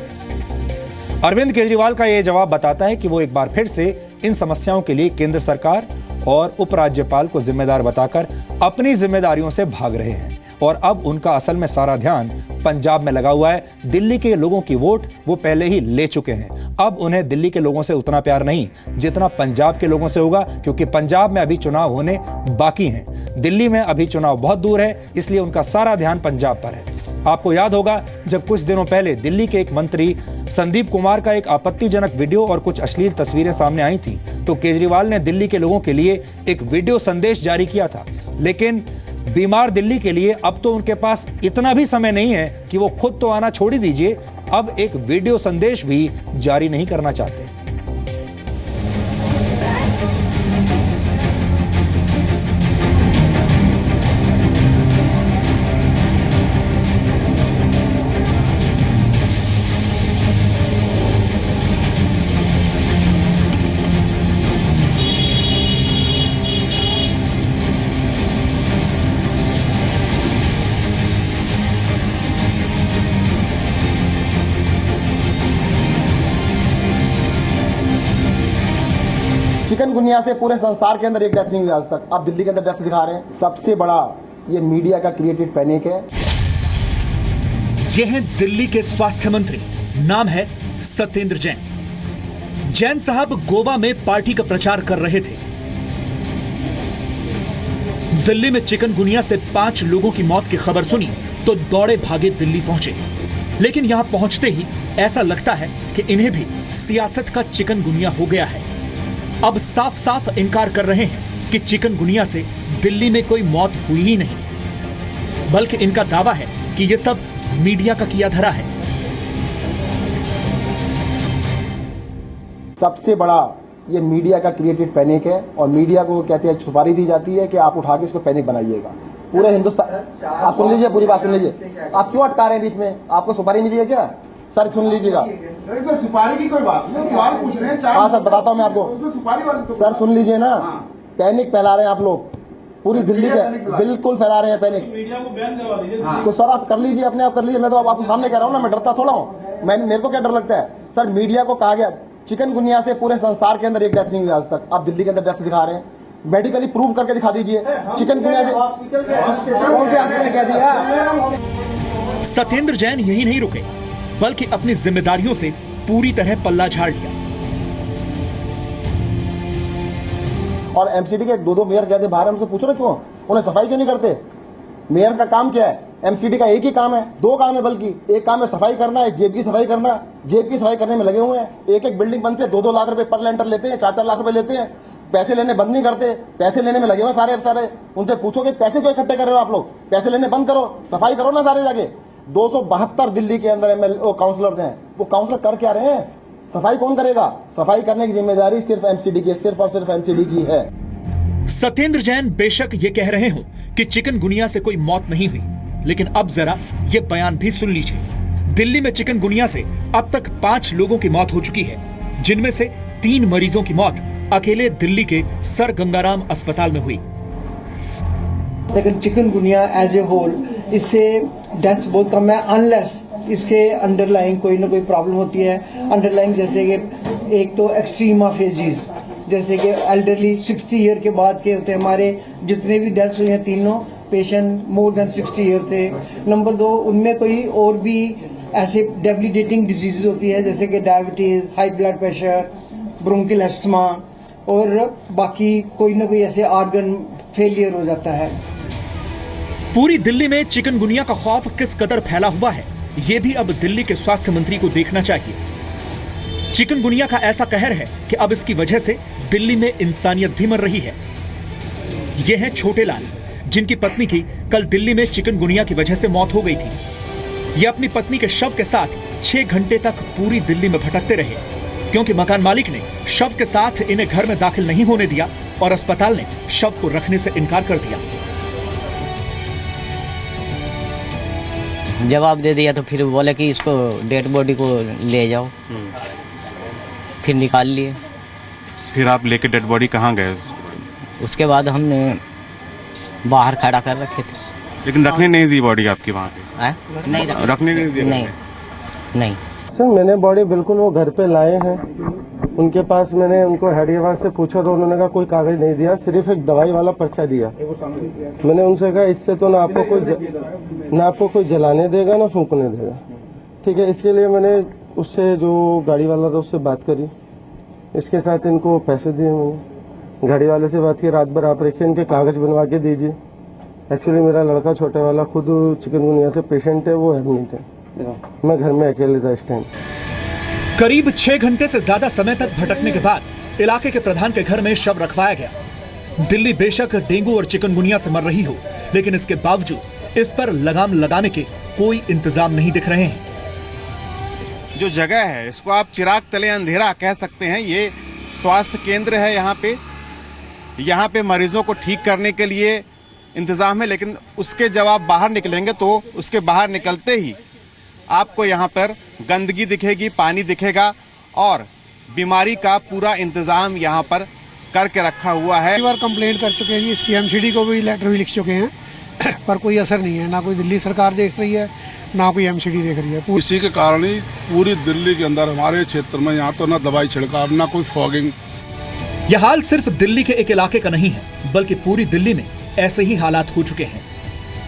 अरविंद केजरीवाल का यह जवाब बताता है कि वो एक बार फिर से इन समस्याओं के लिए केंद्र सरकार और उपराज्यपाल को जिम्मेदार बताकर अपनी जिम्मेदारियों से भाग रहे हैं और अब उनका असल में सारा ध्यान पंजाब में लगा हुआ है। दिल्ली के लोगों की वोट वो पहले ही ले चुके हैं, अब उन्हें दिल्ली के लोगों से उतना प्यार नहीं जितना पंजाब के लोगों से होगा, क्योंकि पंजाब में अभी चुनाव होने बाकी हैं। दिल्ली में अभी चुनाव बहुत दूर है, इसलिए उनका सारा ध्यान पंजाब पर है। आपको याद होगा जब कुछ दिनों पहले दिल्ली के एक मंत्री संदीप कुमार का एक आपत्तिजनक वीडियो और कुछ अश्लील तस्वीरें सामने आई थी, तो केजरीवाल ने दिल्ली के लोगों के लिए एक वीडियो संदेश जारी किया था। लेकिन बीमार दिल्ली के लिए अब तो उनके पास इतना भी समय नहीं है कि वो खुद तो आना छोड़ ही दीजिए, अब एक वीडियो संदेश भी जारी नहीं करना चाहते। चिकनगुनिया से पूरे संसार के अंदर एक डेथ नहीं हुई आज तक, आप दिल्ली के अंदर डेथ दिखा रहे हैं। सबसे बड़ा ये मीडिया का क्रिएटेड पैनिक है। ये हैं दिल्ली के स्वास्थ्य मंत्री, नाम है सत्येंद्र जैन। जैन साहब गोवा में पार्टी का प्रचार कर रहे थे। दिल्ली में चिकनगुनिया से 5 लोगों की मौत की खबर सुनी तो दौड़े भागे दिल्ली पहुंचे, लेकिन यहां पहुंचते ही ऐसा लगता है कि इन्हें भी सियासत का चिकनगुनिया हो गया है। अब साफ साफ इनकार कर रहे हैं कि चिकनगुनिया से दिल्ली में कोई मौत हुई ही नहीं, बल्कि इनका दावा है कि यह सब मीडिया का किया धरा है। सबसे बड़ा ये मीडिया का क्रिएटेड पैनिक है और मीडिया को कहते हैं सुपारी दी जाती है कि आप उठा के इसको पैनिक बनाइएगा। पूरे हिंदुस्तान, आप सुन लीजिए, पूरी बात सुन लीजिए। आप क्यों अटका रहे हैं बीच में? आपको सुपारी मिली है क्या? सर सुन लीजिएगा, सुपारी की कोई बात नहीं, सवाल पूछ रहे हैं। हाँ सर, बताता हूँ मैं आपको। सर सुन लीजिए ना, पैनिक फैला रहे हैं आप लोग। पूरी दिल्ली के बिल्कुल फैला रहे हैं पैनिक। मीडिया को बैन करवा दीजिए। तो सर आप कर लीजिए, अपने आप कर लीजिए, मैं तो आपके सामने कह रहा हूँ ना, मैं डरता थोड़ा हूँ। मेरे को क्या डर लगता है सर, मीडिया को कहा गया चिकनगुनिया से पूरे संसार के अंदर एक डेथ नहीं हुई आज तक, आप दिल्ली के अंदर डेथ दिखा रहे हैं, मेडिकली प्रूव करके दिखा दीजिए। चिकनगुनिया से कौन से आदमी ने कह दिया? सत्येंद्र जैन यही नहीं रुके, बल्कि अपनी जिम्मेदारियों से पूरी तरह पल्ला झाड़ लिया। और एमसीडी के 2-2 मेयर कहते बाहर, हमसे पूछो ना क्यों, उन्हें सफाई क्यों नहीं करते? मेयर का काम क्या है? एमसीडी का एक ही काम है, 2 काम है बल्कि, एक काम है सफाई करना, एक जेब की सफाई करना। जेब की सफाई करने में लगे हुए हैं। एक बिल्डिंग बनती है, 2-2 लाख रुपए पर लेंटर लेते हैं, 4-4 लाख रुपए लेते हैं, पैसे लेने बंद नहीं करते, पैसे लेने में लगे हुए सारे। उनसे पूछो कि पैसे क्यों इकट्ठे कर रहे हो आप लोग? पैसे लेने बंद करो, सफाई करो ना सारे जाके। 272 दिल्ली के अंदर काउंसलर्स हैं, वो काउंसलर कर क्या रहे हैं? सफाई कौन करेगा? सफाई करने की जिम्मेदारी सिर्फ एमसीडी की, सिर्फ और सिर्फ एमसीडी की है। सत्येंद्र जैन बेशक ये कह रहे हो कि चिकनगुनिया से कोई मौत नहीं हुई, लेकिन अब जरा ये बयान भी सुन लीजिए। दिल्ली में चिकनगुनिया से अब तक 5 लोगों की मौत हो चुकी है, जिनमें से 3 मरीजों की मौत अकेले दिल्ली के सर गंगाराम अस्पताल में हुई। लेकिन चिकनगुनिया एज ए होल, इससे डेथ्स बहुत कम है, अनलेस इसके अंडरलाइंग कोई ना कोई प्रॉब्लम होती है। अंडरलाइंग जैसे कि एक तो एक्सट्रीमा फेजिस, जैसे कि एल्डरली 60 ईयर के बाद के होते हैं। हमारे जितने भी डेथ्स हुए हैं, तीनों पेशेंट मोर देन 60 ईयर थे। नंबर 2, उनमें कोई और भी ऐसे डेबिलिटेटिंग डिजीजेज होती है, जैसे कि diabetes, high blood pressure, bronchial asthma, और बाकी कोई ना कोई ऐसे ऑर्गन फेलियर हो जाता है। पूरी दिल्ली में चिकनगुनिया का खौफ किस कदर फैला हुआ है, ये भी अब दिल्ली के स्वास्थ्य मंत्री को देखना चाहिए। चिकनगुनिया का ऐसा कहर है कि अब इसकी वजह से दिल्ली में इंसानियत भी मर रही है। ये हैं छोटे लाल, जिनकी पत्नी की कल दिल्ली में चिकनगुनिया की वजह से मौत हो गई थी। ये अपनी पत्नी के शव के साथ 6 घंटे तक पूरी दिल्ली में भटकते रहे, क्योंकि मकान मालिक ने शव के साथ इन्हें घर में दाखिल नहीं होने दिया और अस्पताल ने शव को रखने से इनकार कर दिया। जवाब दे दिया तो फिर बोले कि इसको डेड बॉडी को ले जाओ, फिर निकाल लिए। फिर आप लेके डेड बॉडी कहाँ गए? उसके बाद हमने बाहर खड़ा कर रखे थे। लेकिन रखने नहीं दी बॉडी आपकी वहाँ पे? नहीं रखने नहीं दी? नहीं सर, मैंने बॉडी बिल्कुल वो घर पे लाए हैं, उनके पास मैंने उनको हैदराबाद से पूछा तो उन्होंने कहा कोई कागज नहीं दिया, सिर्फ एक दवाई वाला पर्चा दिया। मैंने उनसे कहा इससे तो ना आपको कोई जलाने देगा ना फूंकने देगा, ठीक है। इसके लिए मैंने उससे जो गाड़ी वाला था उससे बात करी, इसके साथ इनको पैसे दिए। मैंने गाड़ी वाले से बात की, रात भर आप रखिए, इनके कागज बनवा के दीजिए। एक्चुअली मेरा लड़का छोटे वाला खुद चिकनगुनिया से पेशेंट है, वो एडमिट है, मैं घर में अकेले था इस टाइम। करीब 6 घंटे से ज्यादा समय तक भटकने के बाद इलाके के प्रधान के घर में शव रखवाया गया। दिल्ली बेशक डेंगू और चिकनगुनिया से मर रही हो, लेकिन इसके बावजूद इस पर लगाम लगाने के कोई इंतजाम नहीं दिख रहे हैं। जो जगह है इसको आप चिराग तले अंधेरा कह सकते हैं। ये स्वास्थ्य केंद्र है, यहाँ पे मरीजों को ठीक करने के लिए इंतजाम है, लेकिन उसके जब आप बाहर निकलेंगे तो उसके बाहर निकलते ही आपको यहाँ पर गंदगी दिखेगी, पानी दिखेगा और बीमारी का पूरा इंतजाम यहाँ पर करके रखा हुआ है। कई बार कंप्लेंट कर चुके हैं जी, इसकी एमसीडी को भी लेटर भी लिख चुके हैं, पर कोई असर नहीं है। ना कोई दिल्ली सरकार देख रही है, ना कोई एमसीडी देख रही है। इसी के कारण ही पूरी दिल्ली के अंदर हमारे क्षेत्र में यहाँ तो ना दवाई छिड़काव, ना कोई फॉगिंग। यह हाल सिर्फ दिल्ली के एक इलाके का नहीं है, बल्कि पूरी दिल्ली में ऐसे ही हालात हो चुके हैं।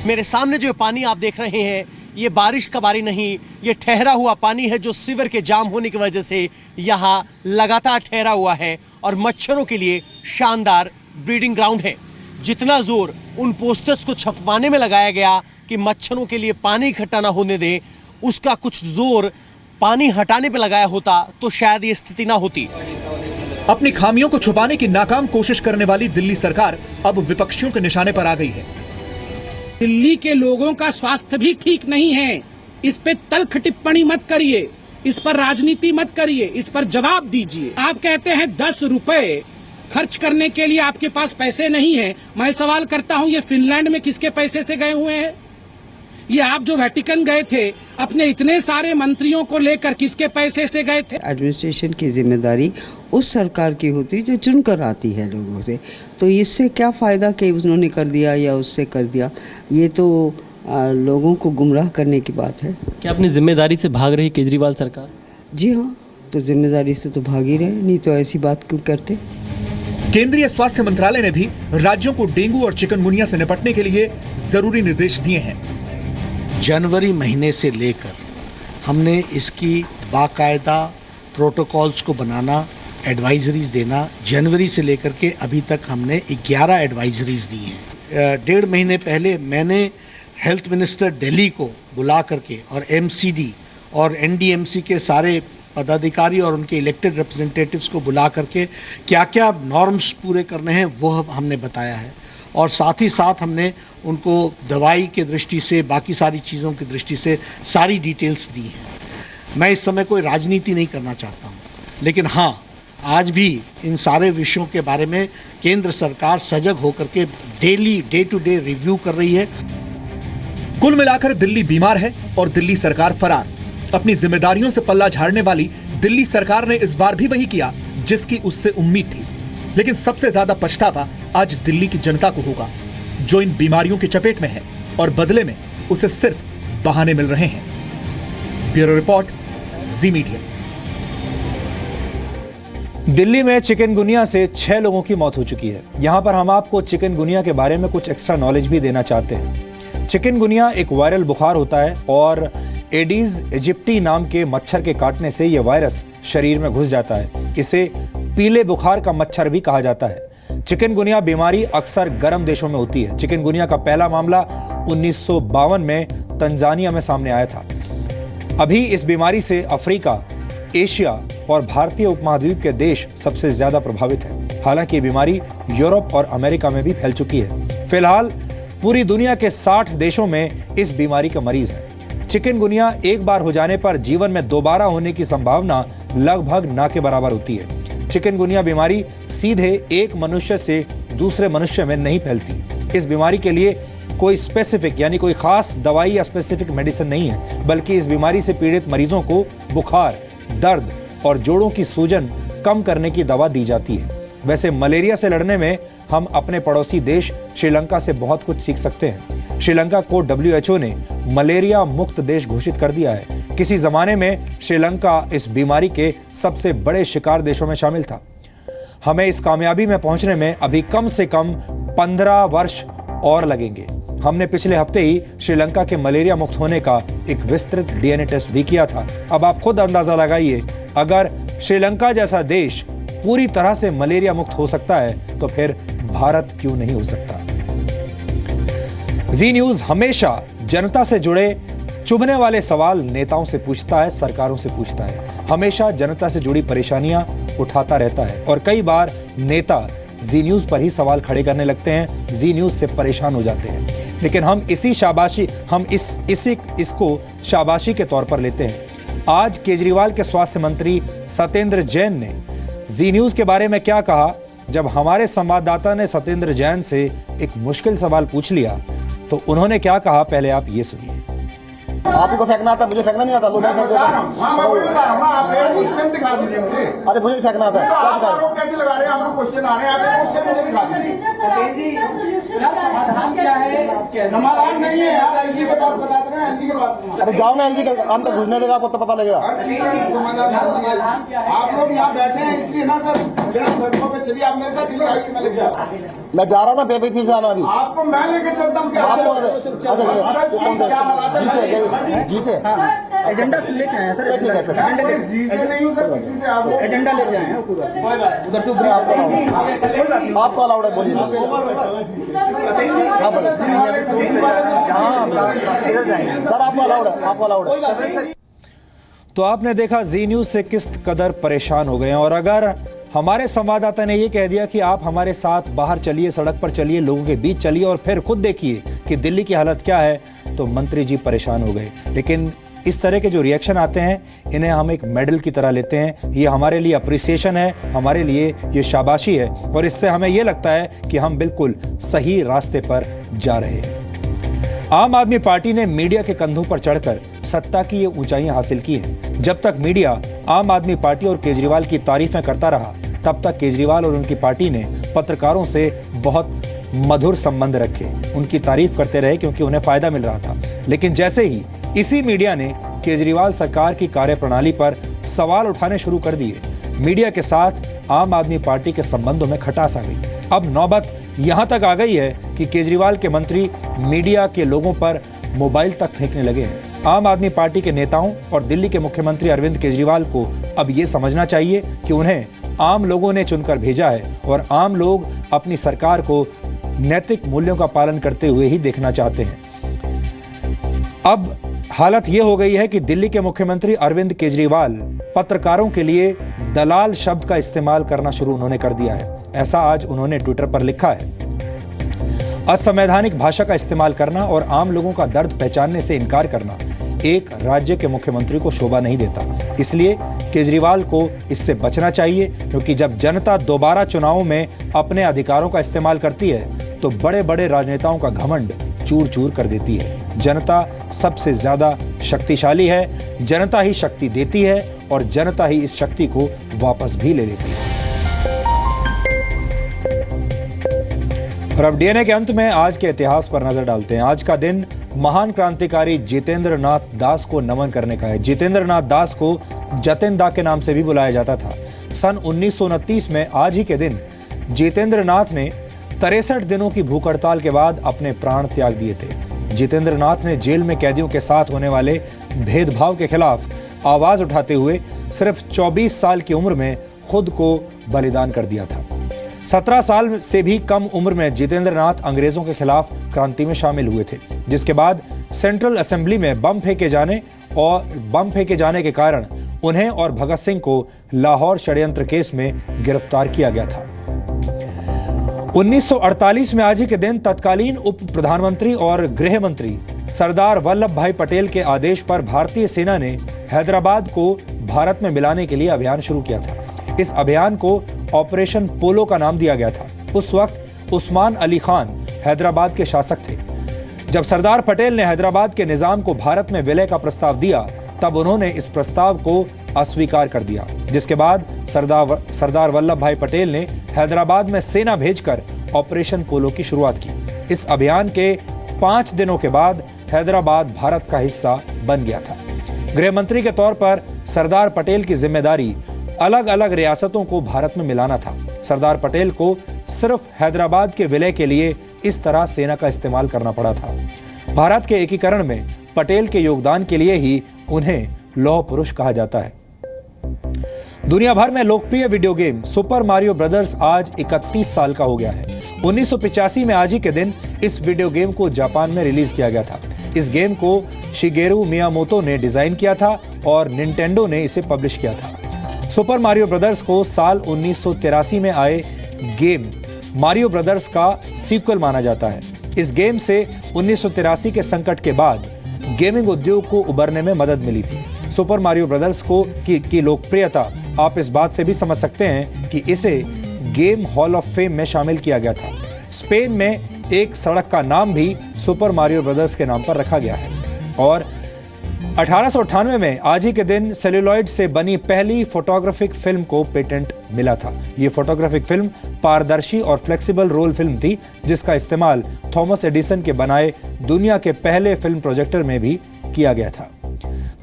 मेरे सामने जो पानी आप देख रहे हैं, ये बारिश का पानी नहीं, ये ठहरा हुआ पानी है, जो सीवर के जाम होने की वजह से यहाँ लगातार ठहरा हुआ है और मच्छरों के लिए शानदार ब्रीडिंग ग्राउंड है। जितना जोर उन पोस्टर्स को छपवाने में लगाया गया कि मच्छरों के लिए पानी इकट्ठा ना होने दें, उसका कुछ जोर पानी हटाने पे लगाया होता तो शायद ये स्थिति ना होती। अपनी खामियों को छुपाने की नाकाम कोशिश करने वाली दिल्ली सरकार अब विपक्षियों के निशाने पर आ गई है। दिल्ली के लोगों का स्वास्थ्य भी ठीक नहीं है, इस पे तल्ख टिप्पणी मत करिए, इस पर राजनीति मत करिए, इस पर जवाब दीजिए। आप कहते हैं 10 रुपए खर्च करने के लिए आपके पास पैसे नहीं है। मैं सवाल करता हूं, ये फिनलैंड में किसके पैसे से गए हुए हैं? ये आप जो वेटिकन गए थे अपने इतने सारे मंत्रियों को लेकर किसके पैसे से गए थे? एडमिनिस्ट्रेशन की जिम्मेदारी उस सरकार की होती है जो चुनकर आती है लोगों से। तो इससे क्या फ़ायदा कि उन्होंने कर दिया या उससे कर दिया, ये तो लोगों को गुमराह करने की बात है। क्या अपनी जिम्मेदारी से भाग रही केजरीवाल सरकार? जी हाँ, तो जिम्मेदारी से तो भाग ही रहे, नहीं तो ऐसी बात क्यों करते। केंद्रीय स्वास्थ्य मंत्रालय ने भी राज्यों को डेंगू और चिकनगुनिया से निपटने के लिए जरूरी निर्देश दिए हैं। जनवरी महीने से लेकर हमने इसकी बाकायदा प्रोटोकॉल्स को बनाना, एडवाइजरीज देना, जनवरी से लेकर के अभी तक हमने 11 एडवाइजरीज दी हैं। 1.5 महीने पहले मैंने हेल्थ मिनिस्टर दिल्ली को बुला करके और एमसीडी और एनडीएमसी के सारे पदाधिकारी और उनके इलेक्टेड रिप्रेजेंटेटिव्स को बुला करके क्या क्या नॉर्म्स पूरे करने हैं वो हमने बताया है, और साथ ही साथ हमने उनको दवाई के दृष्टि से, बाकी सारी चीज़ों की दृष्टि से सारी डिटेल्स दी हैं। मैं इस समय कोई राजनीति नहीं करना चाहता हूँ, लेकिन हाँ, आज भी इन सारे विषयों के बारे में केंद्र सरकार सजग होकर के daily day to day review कर रही है। कुल मिलाकर दिल्ली बीमार है और दिल्ली सरकार फरार। अपनी जिम्मेदारियों से पल्ला झाड़ने वाली दिल्ली सरकार ने इस बार भी वही किया जिसकी उससे उम्मीद थी। लेकिन सबसे ज्यादा पछतावा आज दिल्ली की जनता को होगा, जो इन बीमारियों की चपेट में है और बदले में उसे सिर्फ बहाने मिल रहे हैं। ब्यूरो रिपोर्ट, जी मीडिया। दिल्ली में चिकनगुनिया से 6 लोगों की मौत हो चुकी है। यहां पर हम आपको चिकनगुनिया के बारे में कुछ एक्स्ट्रा नॉलेज भी देना चाहते हैं। चिकनगुनिया एक वायरल बुखार होता है और एडीज इजिप्टी नाम के मच्छर के काटने से यह वायरस शरीर में घुस जाता है। इसे पीले बुखार का मच्छर भी कहा जाता है। चिकनगुनिया बीमारी अक्सर गर्म देशों में होती है। चिकनगुनिया का पहला मामला 1952 में तंजानिया में सामने आया था। अभी इस बीमारी से अफ्रीका, एशिया और भारतीय उपमहाद्वीप के देश सबसे ज्यादा प्रभावित हैं। हालांकि ये बीमारी यूरोप और अमेरिका में भी फैल चुकी है। फिलहाल पूरी दुनिया के 60 देशों में इस बीमारी का मरीज है। चिकनगुनिया एक बार हो जाने पर जीवन में दोबारा होने की संभावना लगभग ना के बराबर होती है। चिकनगुनिया बीमारी सीधे एक मनुष्य से दूसरे मनुष्य में नहीं फैलती। इस बीमारी के लिए कोई स्पेसिफिक यानी कोई खास दवाई या स्पेसिफिक मेडिसिन नहीं है, बल्कि इस बीमारी से पीड़ित मरीजों को बुखार, दर्द और जोड़ों की सूजन कम करने की दवा दी जाती है। वैसे मलेरिया से लड़ने में हम अपने पड़ोसी देश श्रीलंका से बहुत कुछ सीख सकते हैं। श्रीलंका को WHO ने मलेरिया मुक्त देश घोषित कर दिया है। किसी जमाने में श्रीलंका इस बीमारी के सबसे बड़े शिकार देशों में शामिल था। हमें इस कामयाबी में पहुंचने में अभी कम से कम 15 वर्ष और लगेंगे। हमने पिछले हफ्ते ही श्रीलंका के मलेरिया मुक्त होने का एक विस्तृत DNA टेस्ट भी किया था। अब आप खुद अंदाजा लगाइए, अगर श्रीलंका जैसा देश पूरी तरह से मलेरिया मुक्त हो सकता है तो फिर भारत क्यों नहीं हो सकता। जी न्यूज हमेशा जनता से जुड़े चुभने वाले सवाल नेताओं से पूछता है, सरकारों से पूछता है। हमेशा जनता से जुड़ी परेशानियां उठाता रहता है और कई बार नेता जी न्यूज पर ही सवाल खड़े करने लगते हैं, जी न्यूज से परेशान हो जाते हैं। लेकिन हम इसको शाबाशी के तौर पर लेते हैं। आज केजरीवाल के स्वास्थ्य मंत्री सत्येंद्र जैन ने जी न्यूज के बारे में क्या कहा, जब हमारे संवाददाता ने सत्येंद्र जैन से एक मुश्किल सवाल पूछ लिया तो उन्होंने क्या कहा, पहले आप ये सुनिए। आपको फेंकना आता है, मुझे फेंकना नहीं आता। लो मैं फेंक देता हूं। अरे मुझे फेंकना आता है, क्या बता रहे हो? कैसे लगा रहे हैं? आपको क्वेश्चन आ रहे हैं, आपको क्वेश्चन मुझे दिखा दीजिए। समाधान क्या है? समाधान नहीं है यार, एलजी के पास बता रहे हैं, एलजी के पास। अरे जाओ ना, एलजी के अंदर घुसने देगा, आपको तो पता लगेगा। आप लोग यहाँ बैठे हैं इसलिए ना सर, सड़कों पे चलिए, आप मेरे साथ चलिए, आइए, मैं लेके आता हूं। मैं जा रहा हूँ ना, बेबी फीस आना अभी। आपको मैं लेके चलता हूँ। जी से एजेंडा से लेके आए हैं सर। ठीक है, जी से नहीं हूं सर, किसी से आप एजेंडा लेके आए हैं उधर से। आपको अलाउड है, बोलिए। सर आपको अलाउड है, आपको अलाउड है। तो आपने देखा जी न्यूज से किस कदर परेशान हो गए हैं। और अगर हमारे संवाददाता ने यह कह दिया कि आप हमारे साथ बाहर चलिए, सड़क पर चलिए, लोगों के बीच चलिए और फिर खुद देखिए कि दिल्ली की हालत क्या है, तो मंत्री जी परेशान हो गए। लेकिन इस तरह के जो रिएक्शन आते हैं, इन्हें हम एक मेडल की तरह लेते हैं। ये हमारे लिए अप्रिसिएशन है, हमारे लिए ये शाबाशी है और इससे हमें ये लगता है कि हम बिल्कुल सही रास्ते पर जा रहे हैं। आम आदमी पार्टी ने मीडिया के कंधों पर चढ़कर सत्ता की ये ऊंचाइयां हासिल की हैं। जब तक मीडिया आम आदमी पार्टी और केजरीवाल की तारीफें करता रहा, तब तक केजरीवाल और उनकी पार्टी ने पत्रकारों से बहुत मधुर संबंध रखे, उनकी तारीफ करते रहे क्योंकि उन्हें फायदा मिल रहा था। लेकिन जैसे ही इसी मीडिया ने केजरीवाल सरकार की कार्यप्रणाली पर सवाल उठाने शुरू कर दिए, मीडिया के साथ आम आदमी पार्टी के संबंधों में खटास आ गई। अब नौबत यहां तक आ गई है कि केजरीवाल के मंत्री मीडिया के लोगों पर मोबाइल तक फेंकने लगे हैं। आम आदमी पार्टी के नेताओं और दिल्ली के मुख्यमंत्री अरविंद केजरीवाल को अब ये समझना चाहिए कि उन्हें आम लोगों ने चुनकर भेजा है और आम लोग अपनी सरकार को नैतिक मूल्यों का पालन करते हुए ही देखना चाहते हैं। अब हालत यह हो गई है कि दिल्ली के मुख्यमंत्री अरविंद केजरीवाल पत्रकारों के लिए दलाल शब्द का इस्तेमाल करना शुरू उन्होंने कर दिया है। ऐसा आज उन्होंने ट्विटर पर लिखा है। असंवैधानिक भाषा का इस्तेमाल करना और आम लोगों का दर्द पहचानने से इनकार करना एक राज्य के मुख्यमंत्री को शोभा नहीं देता। इसलिए केजरीवाल को इससे बचना चाहिए, क्योंकि जब जनता दोबारा चुनावों में अपने अधिकारों का इस्तेमाल करती है तो बड़े बड़े राजनेताओं का घमंड चूर चूर कर देती है। जनता सबसे ज्यादा शक्तिशाली है, जनता ही शक्ति देती है और जनता ही इस शक्ति को वापस भी ले लेती है। और अब डीएनए के अंत में आज के इतिहास पर नजर डालते हैं। आज का दिन महान क्रांतिकारी जितेंद्र नाथ दास को नमन करने का है। जितेंद्र नाथ दास को जतिन दा के नाम से भी बुलाया जाता था। सन 1929 में आज ही के दिन जितेंद्र नाथ ने 63 दिनों की भूख हड़ताल के बाद अपने प्राण त्याग दिए थे। जितेंद्र नाथ ने जेल में कैदियों के साथ होने वाले भेदभाव के खिलाफ आवाज उठाते हुए सिर्फ 24 साल की उम्र में खुद को बलिदान कर दिया था। 17 साल से भी कम उम्र में जितेंद्र नाथ अंग्रेजों के खिलाफ क्रांति में शामिल हुए थे, जिसके बाद सेंट्रल असेंबली में बम फेंके जाने के कारण उन्हें और भगत सिंह को लाहौर षड्यंत्र केस में गिरफ्तार किया गया था। 1948 में आज ही के दिन तत्कालीन उप प्रधानमंत्री और गृह मंत्री सरदार वल्लभ भाई पटेल के आदेश पर भारतीय सेना ने हैदराबाद को भारत में मिलाने के लिए अभियान शुरू किया था। इस अभियान को ऑपरेशन पोलो का नाम दिया गया था। उस वक्त उस्मान अली खान हैदराबाद के शासक थे। जब सरदार पटेल ने हैदराबाद के निजाम को भारत में विलय का प्रस्ताव दिया, तब उन्होंने इस प्रस्ताव को अस्वीकार कर दिया, जिसके बाद सरदार वल्लभ भाई पटेल ने हैदराबाद में सेना भेजकर ऑपरेशन पोलो की शुरुआत की। इस अभियान के 5 दिनों के बाद हैदराबाद भारत का हिस्सा बन गया था। गृह मंत्री के तौर पर सरदार पटेल की जिम्मेदारी अलग अलग रियासतों को भारत में मिलाना था। सरदार पटेल को सिर्फ हैदराबाद के विलय के लिए इस तरह सेना का इस्तेमाल करना पड़ा था। भारत के एकीकरण में पटेल के योगदान के लिए ही उन्हें लौह पुरुष कहा जाता है। दुनिया भर में लोकप्रिय video game super Mario brothers आज 31 साल का हो गया है। 1985 में आज ही के दिन इस वीडियो गेम को जापान में रिलीज किया गया था। इस गेम को शिगेरू मियामोतो ने डिजाइन किया था और निंटेंडो ने इसे पब्लिश किया था। सुपर मारियो ब्रदर्स को साल 1983 में आए गेम मारियो ब्रदर्स का सीक्वल माना जाता है। इस गेम से 1983 के संकट के बाद गेमिंग उद्योग को उबरने में मदद मिली थी। सुपर मारियो ब्रदर्स की लोकप्रियता आप इस बात से भी समझ सकते हैं कि इसे गेम हॉल ऑफ फेम में शामिल किया गया था। स्पेन में एक सड़क का नाम भी सुपर मारियो ब्रदर्स के नाम पर रखा गया है। और 1898 में आज ही के दिन सेल्यूलॉइड से बनी पहली फोटोग्राफिक फिल्म को पेटेंट मिला था। ये फोटोग्राफिक फिल्म पारदर्शी और फ्लेक्सिबल रोल फिल्म थी, जिसका इस्तेमाल थॉमस एडिसन के बनाए दुनिया के पहले फिल्म प्रोजेक्टर में भी किया गया था।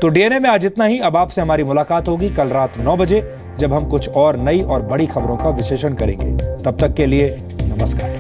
तो डीएनए में आज इतना ही। अब आपसे हमारी मुलाकात होगी कल रात 9 बजे, जब हम कुछ और नई और बड़ी खबरों का विश्लेषण करेंगे। तब तक के लिए नमस्कार।